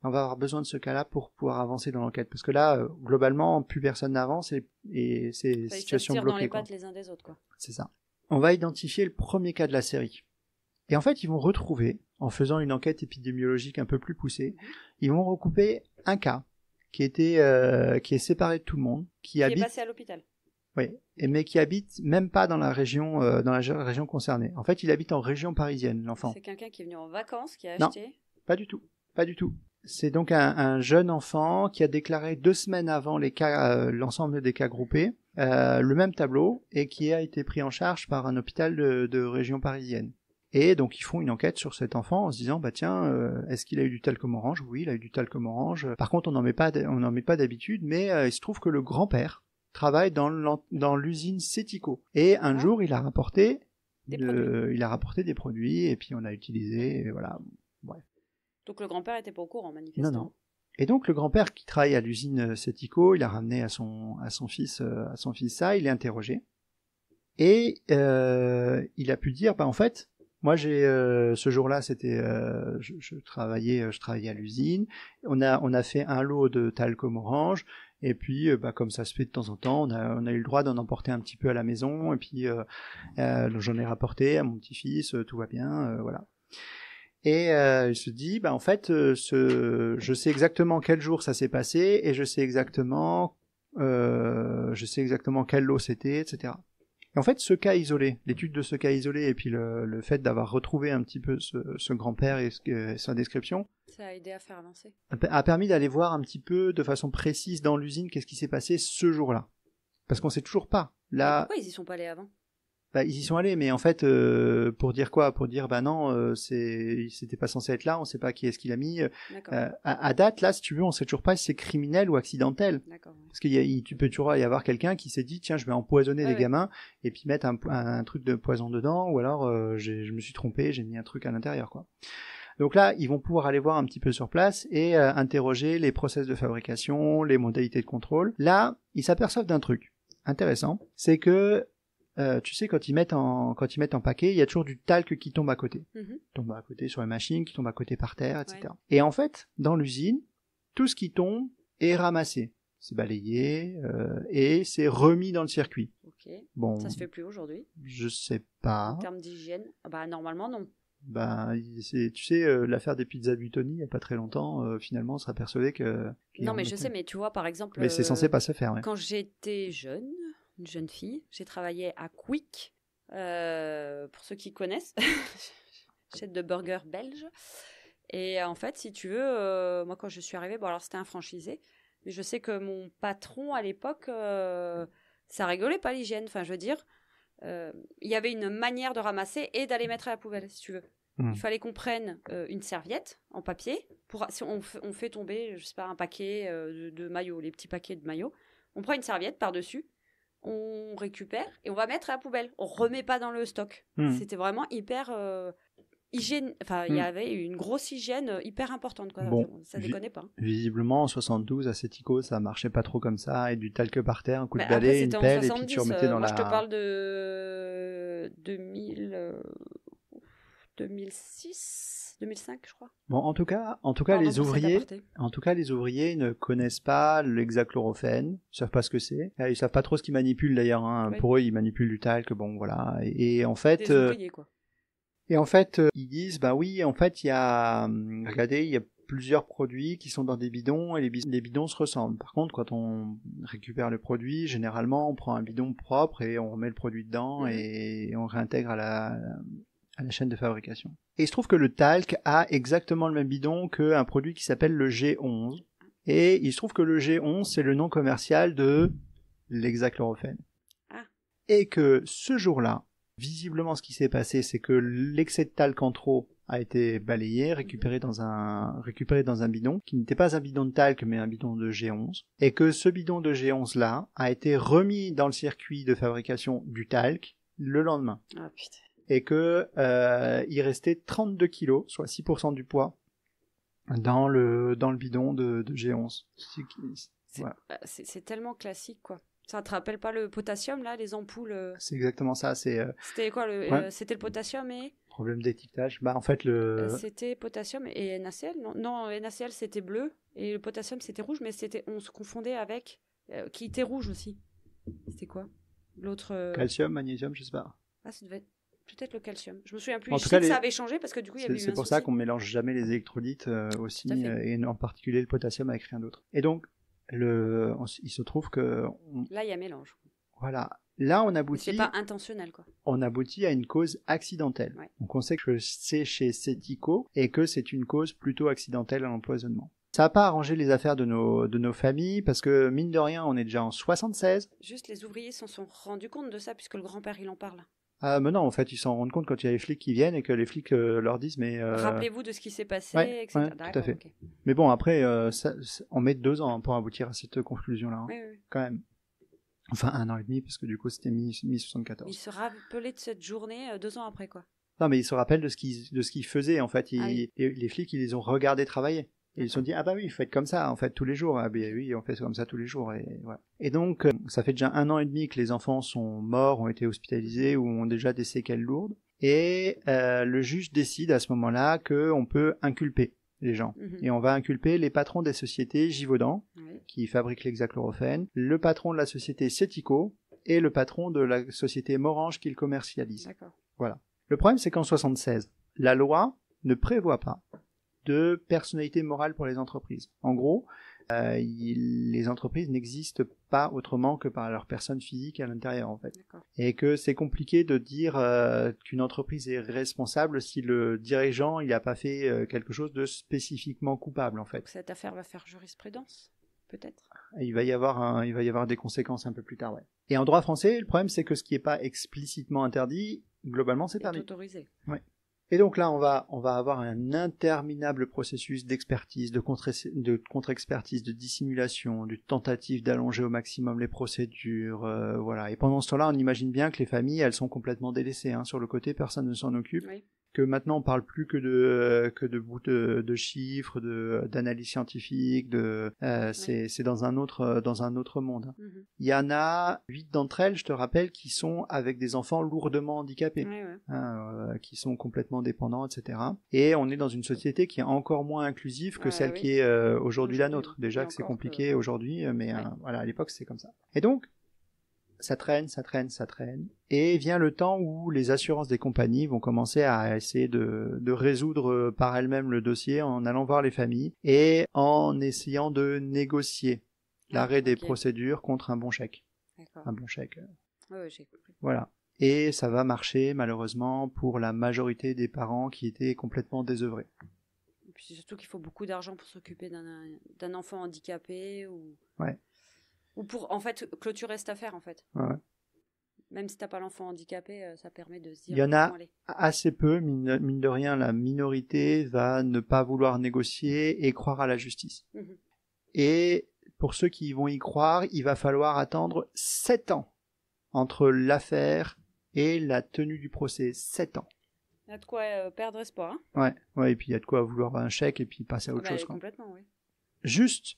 On va avoir besoin de ce cas-là pour pouvoir avancer dans l'enquête. Parce que là, globalement, plus personne n'avance et c'est situation bloquée. Ils se tirent dans les pattes les uns des autres, quoi. C'est ça. On va identifier le premier cas de la série. Et en fait, ils vont retrouver, en faisant une enquête épidémiologique un peu plus poussée, ils vont recouper un cas qui est séparé de tout le monde, qui est passé à l'hôpital. Oui, mais qui habite même pas dans la région concernée. En fait, il habite en région parisienne, l'enfant. C'est quelqu'un qui est venu en vacances, qui a acheté? Non, pas du tout. C'est donc un jeune enfant qui a déclaré 2 semaines avant l'ensemble des cas groupés, le même tableau, et qui a été pris en charge par un hôpital de région parisienne. Et donc ils font une enquête sur cet enfant en se disant est-ce qu'il a eu du talc Morange? Oui, il a eu du talc Morange. Par contre, on n'en met pas d'habitude, mais il se trouve que le grand-père travaille dans l'usine Cetico. Et un jour, il a rapporté des produits et puis on a utilisé, et voilà. Bref. Donc le grand-père était pas au courant, manifestement. Non. Et donc le grand-père qui travaille à l'usine Cetico, il a ramené à son fils ça, il est interrogé. Et il a pu dire en fait, moi j'ai ce jour-là, c'était je travaillais à l'usine. On a fait un lot de talc Morange et puis comme ça se fait de temps en temps, on a eu le droit d'en emporter un petit peu à la maison et puis j'en ai rapporté à mon petit-fils, tout va bien, voilà. Et il se dit, en fait, je sais exactement quel jour ça s'est passé et je sais exactement quel lot c'était, etc. Et en fait, ce cas isolé, l'étude de ce cas isolé et puis le fait d'avoir retrouvé un petit peu ce grand-père et sa description, ça a aidé à faire avancer. A permis d'aller voir un petit peu de façon précise dans l'usine qu'est-ce qui s'est passé ce jour-là. Parce qu'on sait toujours pas. Là. Pourquoi ils y sont pas allés avant? Bah, ils y sont allés, mais en fait, pour dire quoi? Pour dire, bah non, c'était pas censé être là, on sait pas qui est-ce qu'il a mis. D'accord. À date, là, si tu veux, on sait toujours pas si c'est criminel ou accidentel. D'accord. Ouais. Parce tu peux toujours y avoir quelqu'un qui s'est dit, tiens, je vais empoisonner les gamins, et puis mettre un truc de poison dedans, ou alors, je me suis trompé, j'ai mis un truc à l'intérieur, quoi. Donc là, ils vont pouvoir aller voir un petit peu sur place et interroger les process de fabrication, les modalités de contrôle. Là, ils s'aperçoivent d'un truc intéressant, c'est que tu sais, quand ils mettent en paquet, il y a toujours du talc qui tombe à côté. Mm-hmm. Tombe à côté sur les machines, qui tombe à côté par terre, etc. Ouais. Et en fait, dans l'usine, tout ce qui tombe est ramassé. C'est balayé et c'est remis dans le circuit. Ok. Bon, ça se fait plus aujourd'hui? Je sais pas. En termes d'hygiène? Bah, normalement, non. Bah, tu sais, l'affaire des pizzas Buitoni, il n'y a pas très longtemps, finalement, on s'est aperçu que... Non, mais je sais, mais tu vois, par exemple... Mais c'est censé pas se faire, ouais. Quand j'étais jeune, une jeune fille, j'ai travaillé à Quick, pour ceux qui connaissent, chaîne de burgers belge. Et en fait, si tu veux, moi, quand je suis arrivée, bon, alors c'était un franchisé, mais je sais que mon patron, à l'époque, ça rigolait pas l'hygiène. Enfin, je veux dire... il y avait une manière de ramasser et d'aller mettre à la poubelle, si tu veux. Il fallait qu'on prenne une serviette en papier. Si on fait tomber, je sais pas, un paquet de maillots, les petits paquets de maillots. On prend une serviette par-dessus, on récupère et on va mettre à la poubelle. On remet pas dans le stock. C'était vraiment hyper... hygiène, enfin, il y avait une grosse hygiène hyper importante, quoi. Bon, ça déconnait pas. Visiblement, en 72, à Sético, ça marchait pas trop comme ça, et du talc par terre, un coup de balai, après, une pelle, et puis tu remettais dans moi, la... je te parle de 2006, 2005, je crois. Bon, en tout cas, les ouvriers ne connaissent pas l'hexachlorophène, ils savent pas ce que c'est, ils savent pas trop ce qu'ils manipulent d'ailleurs, hein. Oui. Pour eux, ils manipulent du talc, bon, voilà, et en fait... Des ouvriers, quoi. Et en fait, ils disent, bah oui, en fait, regardez, il y a plusieurs produits qui sont dans des bidons et les bidons se ressemblent. Par contre, quand on récupère le produit, généralement, on prend un bidon propre et on remet le produit dedans et on réintègre à la chaîne de fabrication. Et il se trouve que le talc a exactement le même bidon qu'un produit qui s'appelle le G11. Et il se trouve que le G11, c'est le nom commercial de l'hexachlorophène. Ah. Et que ce jour-là, visiblement, ce qui s'est passé, c'est que l'excès de talc en trop a été balayé, récupéré dans un bidon, qui n'était pas un bidon de talc, mais un bidon de G11, et que ce bidon de G11-là a été remis dans le circuit de fabrication du talc le lendemain. Ah, putain. Et que il restait 32 kilos, soit 6% du poids, dans le bidon de G11. Voilà. C'est tellement classique, quoi. Ça te rappelle pas le potassium, là, les ampoules C'est exactement ça. C'était quoi c'était le potassium et... Problème d'étiquetage. Bah, en fait, c'était potassium et NaCl, non, NaCl, c'était bleu, et le potassium, c'était rouge, mais on se confondait avec... qui était rouge aussi. C'était quoi? L'autre... Calcium, magnésium, je sais pas. Ah, ça devait être peut-être le calcium. Je me souviens plus. En Je tout sais cas, que ça avait changé, parce que du coup, il y avait eu un C'est pour souci. ça qu'on mélange jamais les électrolytes aussi, et en particulier le potassium avec rien d'autre. Et donc, il se trouve que... Là, il y a mélange. Voilà. Là, on aboutit... C'est pas intentionnel, quoi. On aboutit à une cause accidentelle. Ouais. Donc, on sait que c'est chez Sético et que c'est une cause plutôt accidentelle à l'empoisonnement. Ça n'a pas arrangé les affaires de nos familles, parce que, mine de rien, on est déjà en 76. Juste, les ouvriers s'en sont rendus compte de ça, puisque le grand-père, il en parle. Ah, mais non, en fait, ils s'en rendent compte quand il y a les flics qui viennent et que les flics leur disent, mais... Rappelez-vous de ce qui s'est passé, ouais, etc. Ouais, tout à fait. Okay. Mais bon, après, on met 2 ans pour aboutir à cette conclusion-là, hein, oui. quand même. Enfin, 1 an et demi, parce que du coup, c'était mi-74. Il se rappelait de cette journée 2 ans après, quoi. Non, mais ils se rappellent de ce qu'ils faisaient, en fait. Les flics, ils les ont regardés travailler. Et ils se sont dit, ah bah oui, il faut être comme ça, en fait, tous les jours. Ah bah oui, on fait comme ça tous les jours. Et voilà. Et donc, ça fait déjà 1 an et demi que les enfants sont morts, ont été hospitalisés ou ont déjà des séquelles lourdes. Et le juge décide à ce moment-là qu'on peut inculper les gens. Et on va inculper les patrons des sociétés Givaudan, qui fabriquent l'hexachlorophène, le patron de la société Sético et le patron de la société Morange qui le commercialise. D'accord. Voilà. Le problème, c'est qu'en 76, la loi ne prévoit pas de personnalité morale pour les entreprises. En gros, les entreprises n'existent pas autrement que par leur personne physique à l'intérieur, en fait. D'accord. Et que c'est compliqué de dire qu'une entreprise est responsable si le dirigeant il n'a pas fait quelque chose de spécifiquement coupable, en fait. Donc cette affaire va faire jurisprudence? Peut-être. Il va y avoir des conséquences un peu plus tard, ouais. Et en droit français, le problème, c'est que ce qui n'est pas explicitement interdit, globalement, c'est permis. C'est autorisé. Ouais. Et donc là, on va avoir un interminable processus d'expertise, de contre-expertise, de dissimulation, de tentative d'allonger au maximum les procédures, voilà. Et pendant ce temps-là, on imagine bien que les familles, elles sont complètement délaissées, hein. Sur le côté, personne ne s'en occupe. Oui. Que maintenant on parle plus que de bouts de chiffres, d'analyse scientifique, c'est dans un autre monde. Mm-hmm. Il y en a 8 d'entre elles, je te rappelle, qui sont avec des enfants lourdement handicapés, qui sont complètement dépendants, etc. Et on est dans une société qui est encore moins inclusive que celle qui est aujourd'hui la nôtre. Déjà que c'est compliqué aujourd'hui, mais voilà, à l'époque c'est comme ça. Et donc ça traîne, et vient le temps où les assurances des compagnies vont commencer à essayer de résoudre par elles-mêmes le dossier en allant voir les familles et en essayant de négocier l'arrêt des procédures contre un bon chèque. D'accord. Un bon chèque. Oui, j'ai compris. Voilà. Et ça va marcher, malheureusement, pour la majorité des parents qui étaient complètement désœuvrés. Et puis surtout qu'il faut beaucoup d'argent pour s'occuper d'un enfant handicapé ou... Ouais. Ou pour, en fait, clôturer cette affaire, en fait. Ouais. Même si t'as pas l'enfant handicapé, ça permet de se dire... Il y en a assez peu, mine de rien, la minorité va ne pas vouloir négocier et croire à la justice. Mm-hmm. Et pour ceux qui vont y croire, il va falloir attendre 7 ans entre l'affaire et la tenue du procès. 7 ans. Il y a de quoi perdre espoir. Hein. Ouais, et puis il y a de quoi vouloir un chèque et puis passer à autre chose. Complètement, oui. Juste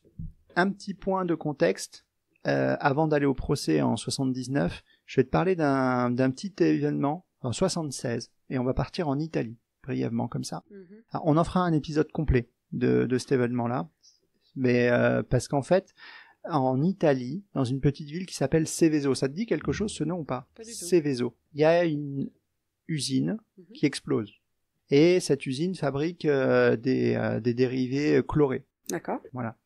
un petit point de contexte. Avant d'aller au procès en 79, je vais te parler d'un petit événement en 76, et on va partir en Italie, brièvement comme ça. Mm-hmm. Alors, on en fera un épisode complet de cet événement-là, mais parce qu'en fait, en Italie, dans une petite ville qui s'appelle Seveso, ça te dit quelque chose ce nom ou pas? Pas du tout. Seveso. Il y a une usine qui explose, et cette usine fabrique des dérivés chlorés. D'accord. Voilà.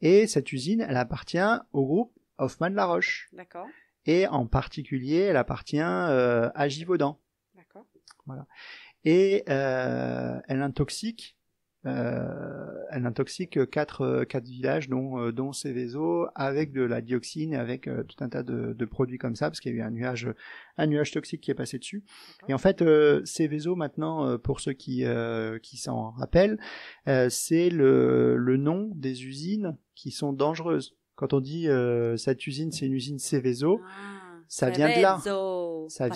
Et cette usine, elle appartient au groupe Hoffmann-La Roche. D'accord. Et en particulier, elle appartient à Givaudan. D'accord. Voilà. Et elle intoxique 4 villages, dont Seveso, avec de la dioxine et avec tout un tas de produits comme ça, parce qu'il y a eu un nuage toxique qui est passé dessus. D'accord. Et en fait, Seveso, maintenant, pour ceux qui s'en rappellent, c'est le nom des usines qui sont dangereuses. Quand on dit cette usine, c'est une usine Seveso, ça vient de là. Ça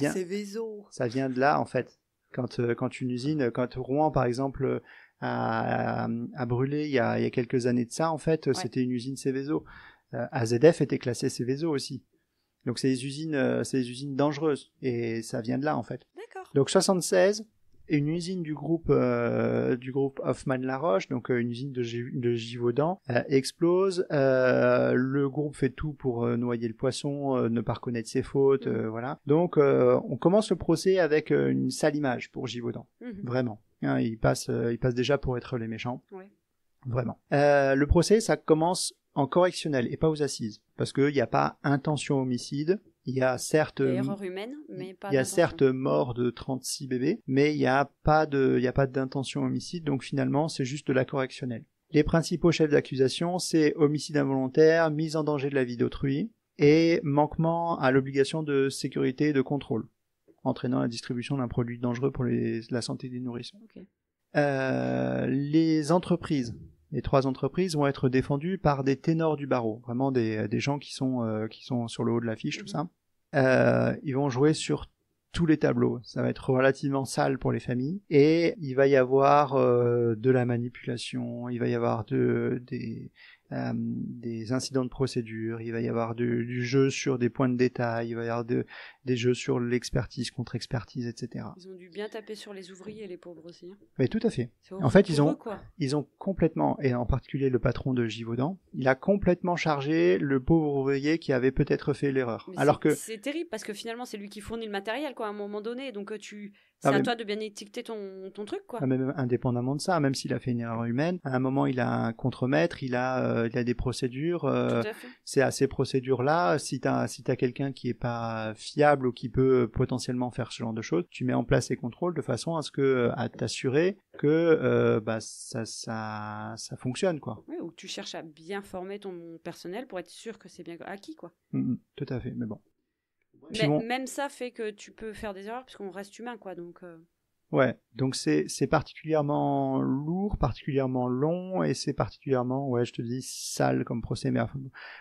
vient de là, en fait. Quand une usine, quand Rouen, par exemple, a brûlé il y a quelques années de ça, en fait, c'était une usine Seveso. AZF était classée Seveso aussi. Donc c'est des usines dangereuses, et ça vient de là, en fait. D'accord. Donc 76, une usine du groupe Hoffmann-La Roche, donc une usine de Givaudan, explose. Le groupe fait tout pour noyer le poisson, ne pas reconnaître ses fautes, voilà. Donc on commence le procès avec une sale image pour Givaudan, vraiment. Hein, il passe déjà pour être les méchants, vraiment. Le procès, ça commence en correctionnel et pas aux assises, parce qu'il n'y a pas intention homicide. Il y a certes erreur humaine, mais pas il y a certes mort de 36 bébés, mais il n'y a pas d'intention homicide, donc finalement c'est juste de la correctionnelle. Les principaux chefs d'accusation, c'est homicide involontaire, mise en danger de la vie d'autrui et manquement à l'obligation de sécurité et de contrôle, entraînant la distribution d'un produit dangereux pour la santé des nourrissons. Okay. Les 3 entreprises vont être défendues par des ténors du barreau, vraiment des gens qui sont sur le haut de l'affiche, tout ça. Ils vont jouer sur tous les tableaux. Ça va être relativement sale pour les familles, et il va y avoir de la manipulation, il va y avoir des incidents de procédure, il va y avoir du jeu sur des points de détail, il va y avoir des jeux sur l'expertise, contre-expertise, etc. Ils ont dû bien taper sur les ouvriers, les pauvres aussi. Hein. Mais tout à fait. En fait, ils ont complètement, et en particulier le patron de Givaudan, il a complètement chargé le pauvre ouvrier qui avait peut-être fait l'erreur. Alors que c'est terrible, parce que finalement c'est lui qui fournit le matériel, quoi, à un moment donné. Donc C'est à toi de bien étiqueter ton truc, quoi. Même indépendamment de ça, même s'il a fait une erreur humaine, à un moment il a un contremaître, il a des procédures. Tout à fait. C'est à ces procédures-là, si t'as quelqu'un qui est pas fiable ou qui peut potentiellement faire ce genre de choses, tu mets en place ces contrôles de façon à t'assurer que ça fonctionne, quoi. Oui, ou tu cherches à bien former ton personnel pour être sûr que c'est bien acquis, quoi. Tout à fait, mais bon. Mais même ça fait que tu peux faire des erreurs puisqu'on reste humain, quoi, donc... Ouais, donc c'est particulièrement lourd, particulièrement long, et c'est particulièrement, ouais, je te dis, sale comme procès. Mais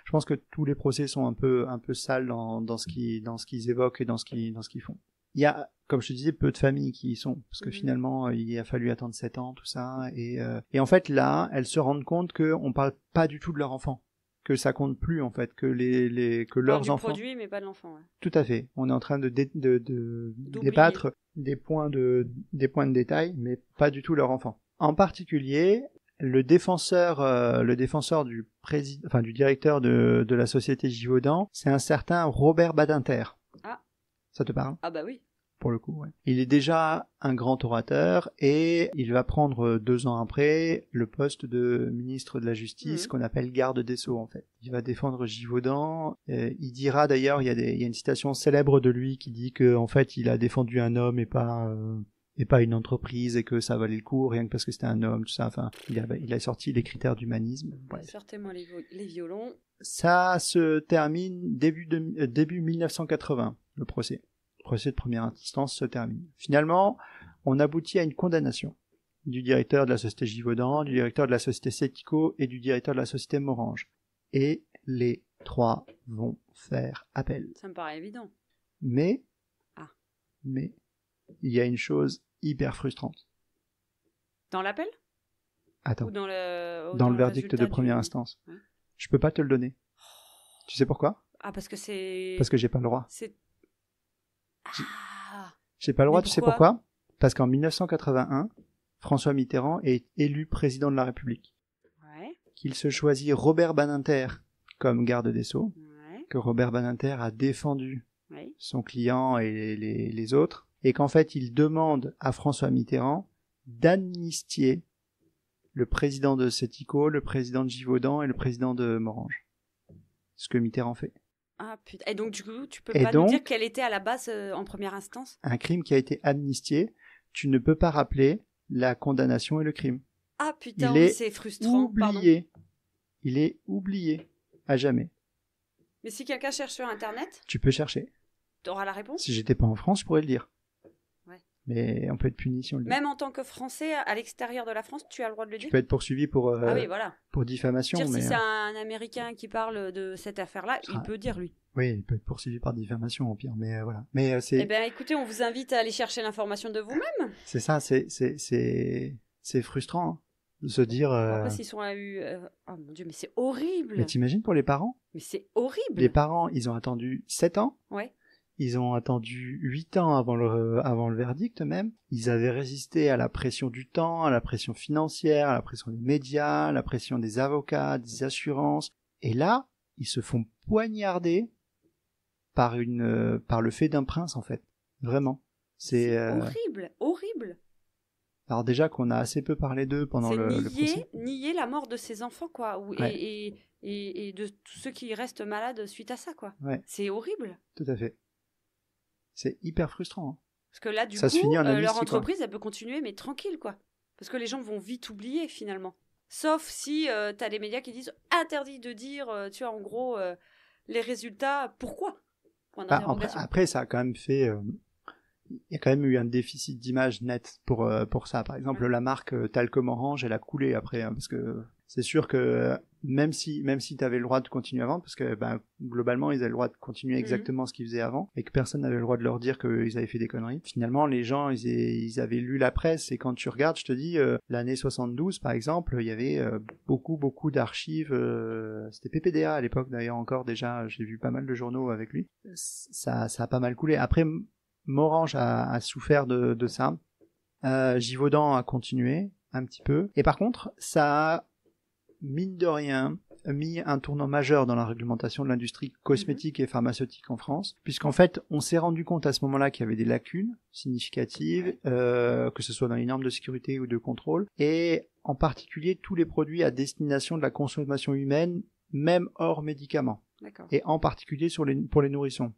je pense que tous les procès sont un peu sales dans ce qu'ils évoquent et dans ce qu'ils font. Il y a, comme je te disais, peu de familles qui y sont, parce que finalement, il a fallu attendre 7 ans, tout ça, et en fait là, elles se rendent compte qu'on parle pas du tout de leur enfant, que ça compte plus en fait, que que leurs enfants. Du produit, mais pas de l'enfant. Ouais. Tout à fait. On est en train de débattre des points de détail, mais pas du tout leur enfant. En particulier, le défenseur du directeur de la société Givaudan, c'est un certain Robert Badinter. Ah. Ça te parle? Ah bah oui. Pour le coup, ouais. Il est déjà un grand orateur et il va prendre 2 ans après le poste de ministre de la Justice qu'on appelle garde des Sceaux en fait. Il va défendre Givaudan. Il dira d'ailleurs, il y a une citation célèbre de lui qui dit que en fait il a défendu un homme et pas une entreprise et que ça valait le coup rien que parce que c'était un homme, tout ça. Enfin, il a sorti les critères d'humanisme. Ouais. Sortez-moi les violons. Ça se termine début 1980 le procès. Le procès de première instance se termine. Finalement, on aboutit à une condamnation du directeur de la société Givaudan, du directeur de la société Cetico et du directeur de la société Morange. Et les 3 vont faire appel. Ça me paraît évident. Mais il y a une chose hyper frustrante. Dans l'appel ? Attends. Ou dans le verdict de première instance. Ouais. Je peux pas te le donner. Tu sais pourquoi ? Ah, parce que c'est... Parce que j'ai pas le droit. Ah. J'ai pas le droit, tu sais pourquoi ? Parce qu'en 1981, François Mitterrand est élu président de la République. Ouais. Qu'il se choisit Robert Badinter comme garde des Sceaux. Ouais. Que Robert Badinter a défendu son client et les autres. Et qu'en fait, il demande à François Mitterrand d'amnistier le président de Cetico, le président de Givaudan et le président de Morange. Ce que Mitterrand fait. Ah putain. Et donc du coup, tu peux pas nous dire quelle était à la base en première instance ? Un crime qui a été amnistié, tu ne peux pas rappeler la condamnation et le crime. Ah putain, c'est frustrant. Oublié. Pardon. Il est oublié à jamais. Mais si quelqu'un cherche sur Internet, tu peux chercher. T'auras la réponse ? Si j'étais pas en France, je pourrais le dire. Ouais. Mais on peut être puni si on le dit. Même en tant que Français, à l'extérieur de la France, tu as le droit de le dire ? Tu peux être poursuivi pour diffamation. Si c'est un Américain qui parle de cette affaire-là, il peut dire lui. Oui, il peut être poursuivi par diffamation au pire, mais voilà. Mais c'est. Eh bien, écoutez, on vous invite à aller chercher l'information de vous-même. C'est ça, c'est frustrant hein, de se dire. Après, s'ils sont oh mon Dieu, mais c'est horrible. Mais t'imagines pour les parents ? Mais c'est horrible. Les parents, ils ont attendu 7 ans. Ouais. Ils ont attendu 8 ans avant le verdict même. Ils avaient résisté à la pression du temps, à la pression financière, à la pression des médias, à la pression des avocats, des assurances. Et là, ils se font poignarder par le fait d'un prince, en fait. Vraiment. C'est horrible, horrible. Alors déjà qu'on a assez peu parlé d'eux pendant le procès. Nier la mort de ses enfants, quoi. Et de tous ceux qui restent malades suite à ça, quoi. Ouais. C'est horrible. Tout à fait. C'est hyper frustrant. Hein. Parce que là, du coup, leur entreprise, elle peut continuer, mais tranquille, quoi. Parce que les gens vont vite oublier, finalement. Sauf si t'as les médias qui disent interdit de dire, tu vois, en gros, les résultats, pourquoi ? Après, ça a quand même fait... il y a quand même eu un déficit d'image net pour ça. Par exemple, la marque Talcum Orange, elle a coulé après, hein, parce que c'est sûr que même si tu avais le droit de continuer à vendre, parce que globalement, ils avaient le droit de continuer exactement ce qu'ils faisaient avant, et que personne n'avait le droit de leur dire qu'ils avaient fait des conneries. Finalement, les gens, ils avaient lu la presse, et quand tu regardes, je te dis, l'année 72, par exemple, il y avait beaucoup d'archives. C'était PPDA à l'époque, d'ailleurs, encore déjà, j'ai vu pas mal de journaux avec lui. Ça a pas mal coulé. Après, Morange a souffert de ça. Givaudan a continué un petit peu. Et par contre, ça a, mine de rien, mis un tournant majeur dans la réglementation de l'industrie cosmétique et pharmaceutique en France, puisqu'en fait, on s'est rendu compte à ce moment-là qu'il y avait des lacunes significatives, que ce soit dans les normes de sécurité ou de contrôle, et en particulier tous les produits à destination de la consommation humaine, même hors médicaments. D'accord. Et en particulier pour les nourrissons,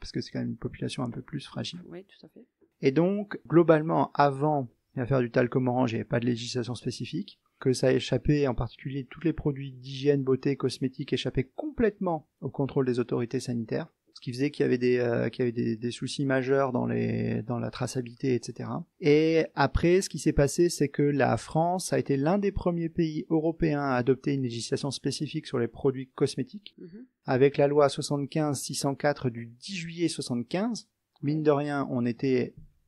parce que c'est quand même une population un peu plus fragile. Oui, tout à fait. Et donc, globalement, avant l'affaire du talcum orange, il n'y avait pas de législation spécifique, que ça échappait, en particulier tous les produits d'hygiène, beauté, cosmétiques échappaient complètement au contrôle des autorités sanitaires, ce qui faisait qu'il y avait des soucis majeurs dans la traçabilité, etc. Et après, ce qui s'est passé, c'est que la France a été l'un des premiers pays européens à adopter une législation spécifique sur les produits cosmétiques, avec la loi 75-604 du 10 juillet 75. Mine de rien,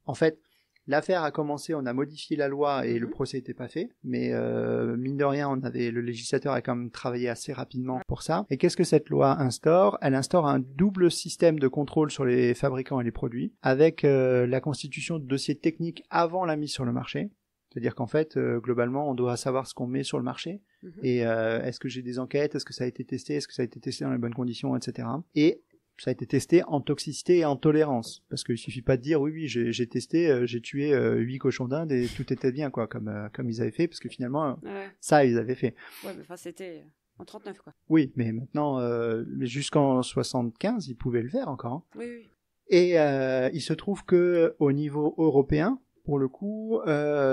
en fait, l'affaire a commencé, on a modifié la loi et le procès n'était pas fait, mais mine de rien, le législateur a quand même travaillé assez rapidement pour ça. Et qu'est-ce que cette loi instaure ? Elle instaure un double système de contrôle sur les fabricants et les produits, avec la constitution de dossiers techniques avant la mise sur le marché. C'est-à-dire qu'en fait, globalement, on doit savoir ce qu'on met sur le marché. Et est-ce que j'ai des enquêtes ? Est-ce que ça a été testé ? Est-ce que ça a été testé dans les bonnes conditions, etc. Et ça a été testé en toxicité et en tolérance. Parce qu'il suffit pas de dire, oui, j'ai testé, j'ai tué 8 cochons d'Inde et tout était bien, quoi, comme ils avaient fait, parce que finalement, ça, ils avaient fait. Ouais, mais enfin, c'était en 39, quoi. Oui, mais maintenant, jusqu'en 75, ils pouvaient le faire encore. Hein. Oui. Et il se trouve que au niveau européen, pour le coup,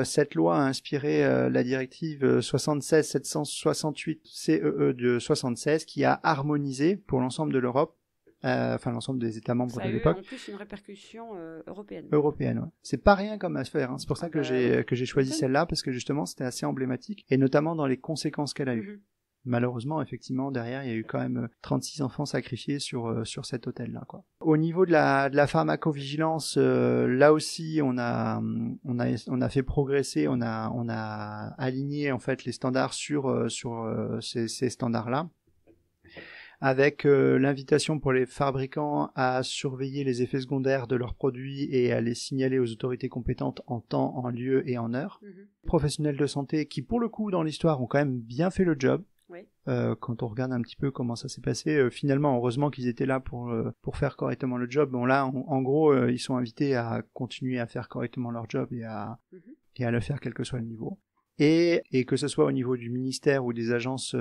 cette loi a inspiré la directive 76-768 CEE de 76, qui a harmonisé pour l'ensemble de l'Europe, l'ensemble des États membres de l'époque. Ça a eu en plus une répercussion européenne. Européenne, ouais. C'est pas rien comme affaire, hein. C'est pour ça que j'ai choisi celle-là, parce que justement c'était assez emblématique, et notamment dans les conséquences qu'elle a eues. Malheureusement, effectivement, derrière, il y a eu quand même 36 enfants sacrifiés sur cet hôtel-là, quoi. Au niveau de la pharmacovigilance, là aussi, on a fait progresser, on a aligné en fait les standards sur ces standards-là, avec l'invitation pour les fabricants à surveiller les effets secondaires de leurs produits et à les signaler aux autorités compétentes en temps, en lieu et en heure. Professionnels de santé qui, pour le coup, dans l'histoire, ont quand même bien fait le job. Oui. Quand on regarde un petit peu comment ça s'est passé, finalement, heureusement qu'ils étaient là pour faire correctement le job. Bon là, en gros, ils sont invités à continuer à faire correctement leur job et à le faire quel que soit le niveau. Et que ce soit au niveau du ministère ou des agences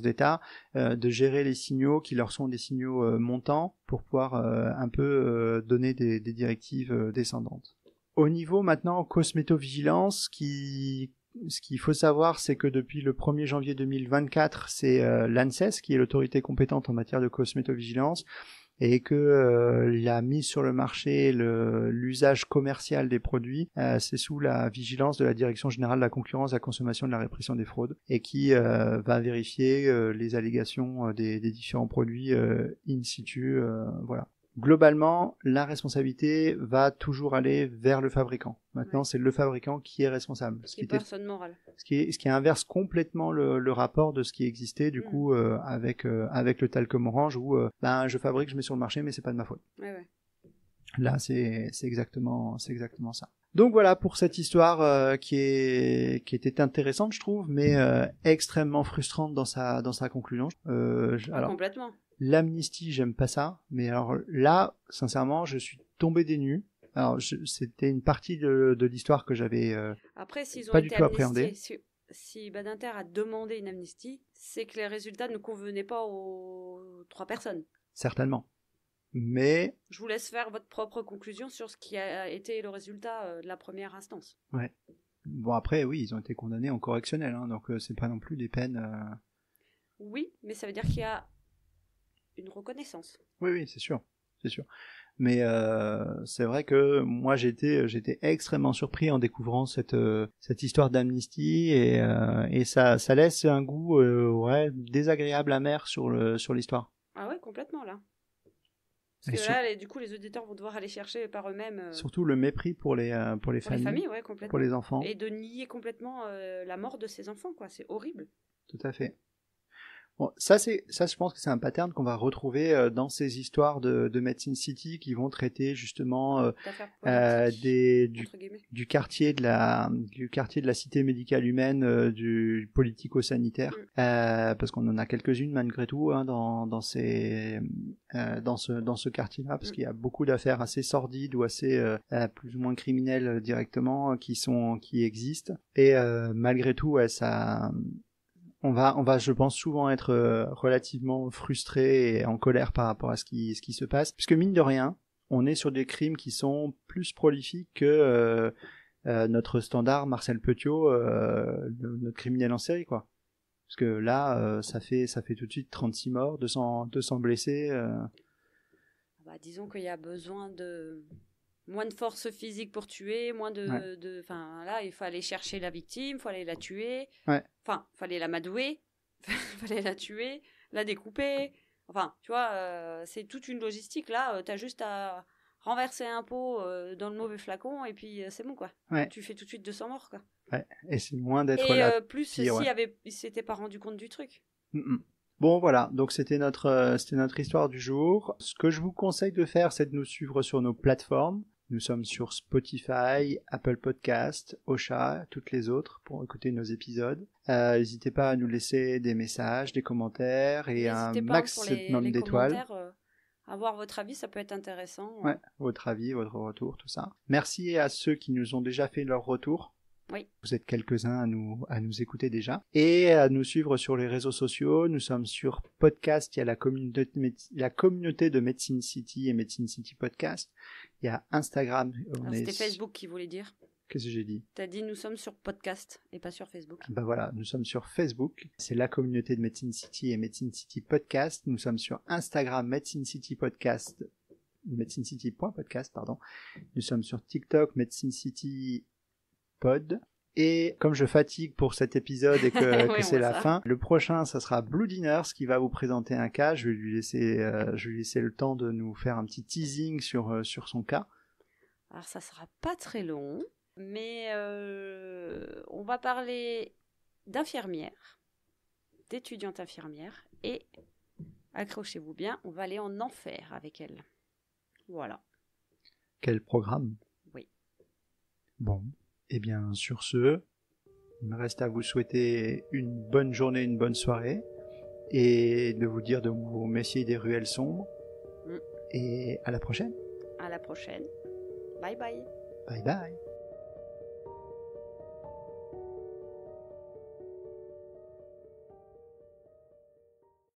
d'État, de gérer les signaux qui leur sont des signaux montants pour pouvoir un peu donner des directives descendantes. Au niveau maintenant cosmétovigilance, ce qu'il faut savoir, c'est que depuis le 1er janvier 2024, c'est l'ANSES qui est l'autorité compétente en matière de cosmétovigilance, et que la mise sur le marché, l'usage commercial des produits, c'est sous la vigilance de la Direction générale de la concurrence, de la consommation et de la répression des fraudes, et qui va vérifier les allégations des différents produits in situ, voilà. Globalement, la responsabilité va toujours aller vers le fabricant. Maintenant, c'est le fabricant qui est responsable. Ce qui est personne morale. Ce qui inverse complètement le rapport de ce qui existait du coup avec le talcum orange où je fabrique, je mets sur le marché, mais c'est pas de ma faute. Ouais. Là, c'est exactement ça. Donc voilà pour cette histoire qui était intéressante, je trouve, mais extrêmement frustrante dans sa conclusion. Alors, complètement. L'amnistie, j'aime pas ça, mais alors là, sincèrement, je suis tombé des nues. Alors, c'était une partie de l'histoire que j'avais Après, s'ils ont pas été du tout appréhendé. Si Badinter a demandé une amnistie, c'est que les résultats ne convenaient pas aux 3 personnes. Certainement. Mais... Je vous laisse faire votre propre conclusion sur ce qui a été le résultat de la première instance. Ouais. Bon, après, oui, ils ont été condamnés en correctionnel, hein, donc c'est pas non plus des peines... Oui, mais ça veut dire qu'il y a une reconnaissance. Oui, c'est sûr. Mais c'est vrai que moi j'étais extrêmement surpris en découvrant cette histoire d'amnistie et ça laisse un goût désagréable, amer sur l'histoire. Ah ouais, complètement là. Parce que là, du coup, les auditeurs vont devoir aller chercher par eux-mêmes. Surtout le mépris pour les familles. Pour les familles, ouais, complètement. Pour les enfants. Et de nier complètement la mort de ces enfants, quoi. C'est horrible. Tout à fait. Bon, ça, je pense que c'est un pattern qu'on va retrouver dans ces histoires de Medicine City qui vont traiter justement du quartier de la cité médicale humaine, du politico-sanitaire, parce qu'on en a quelques-unes malgré tout hein, dans ce quartier-là, parce qu'il y a beaucoup d'affaires assez sordides ou assez plus ou moins criminelles directement qui existent, et malgré tout, ouais, ça. On va, je pense, souvent être relativement frustré et en colère par rapport à ce qui se passe, puisque mine de rien, on est sur des crimes qui sont plus prolifiques que notre standard Marcel Petiot, notre criminel en série, quoi. Parce que là, ça fait tout de suite 36 morts, 200 blessés. Bah, disons qu'il y a besoin de moins de force physique pour tuer, moins enfin là, il faut aller chercher la victime, il faut aller la tuer. Ouais. Enfin, il fallait l'amadouer, il fallait la tuer, la découper. Enfin, tu vois, c'est toute une logistique. Là, t'as juste à renverser un pot dans le mauvais flacon et puis c'est bon, quoi. Ouais. Tu fais tout de suite 200 morts, quoi. Ouais. Et c'est loin d'être plus pire, il s'était pas rendu compte du truc. Bon voilà, donc c'était notre histoire du jour. Ce que je vous conseille de faire, c'est de nous suivre sur nos plateformes. Nous sommes sur Spotify, Apple Podcast, Ocha, toutes les autres pour écouter nos épisodes. N'hésitez pas à nous laisser des messages, des commentaires et un maximum d'étoiles. Avoir votre avis, ça peut être intéressant. Ouais, votre avis, votre retour, tout ça. Merci à ceux qui nous ont déjà fait leur retour. Oui. Vous êtes quelques-uns à nous écouter déjà. Et à nous suivre sur les réseaux sociaux. Nous sommes sur podcast. Il y a la communauté de Medicine City et Medicine City Podcast. Il y a Instagram. C'était Facebook qui voulait dire. Qu'est-ce que j'ai dit ? T'as dit nous sommes sur podcast et pas sur Facebook. Ben voilà, nous sommes sur Facebook. C'est la communauté de Medicine City et Medicine City Podcast. Nous sommes sur Instagram, Medicine City Podcast. MedicineCity.podcast, pardon. Nous sommes sur TikTok, Medicine City Pod. Et comme je fatigue pour cet épisode et que, oui, que c'est la fin, le prochain, ça sera Blue Dinners qui va vous présenter un cas. Je vais lui laisser le temps de nous faire un petit teasing sur son cas. Alors ça sera pas très long, mais on va parler d'infirmières, d'étudiantes infirmières, et accrochez-vous bien, on va aller en enfer avec elles. Voilà. Quel programme ? Oui. Bon. Eh bien, sur ce, il me reste à vous souhaiter une bonne journée, une bonne soirée, et de vous dire de vous méfier des ruelles sombres. Et à la prochaine. À la prochaine. Bye bye. Bye bye.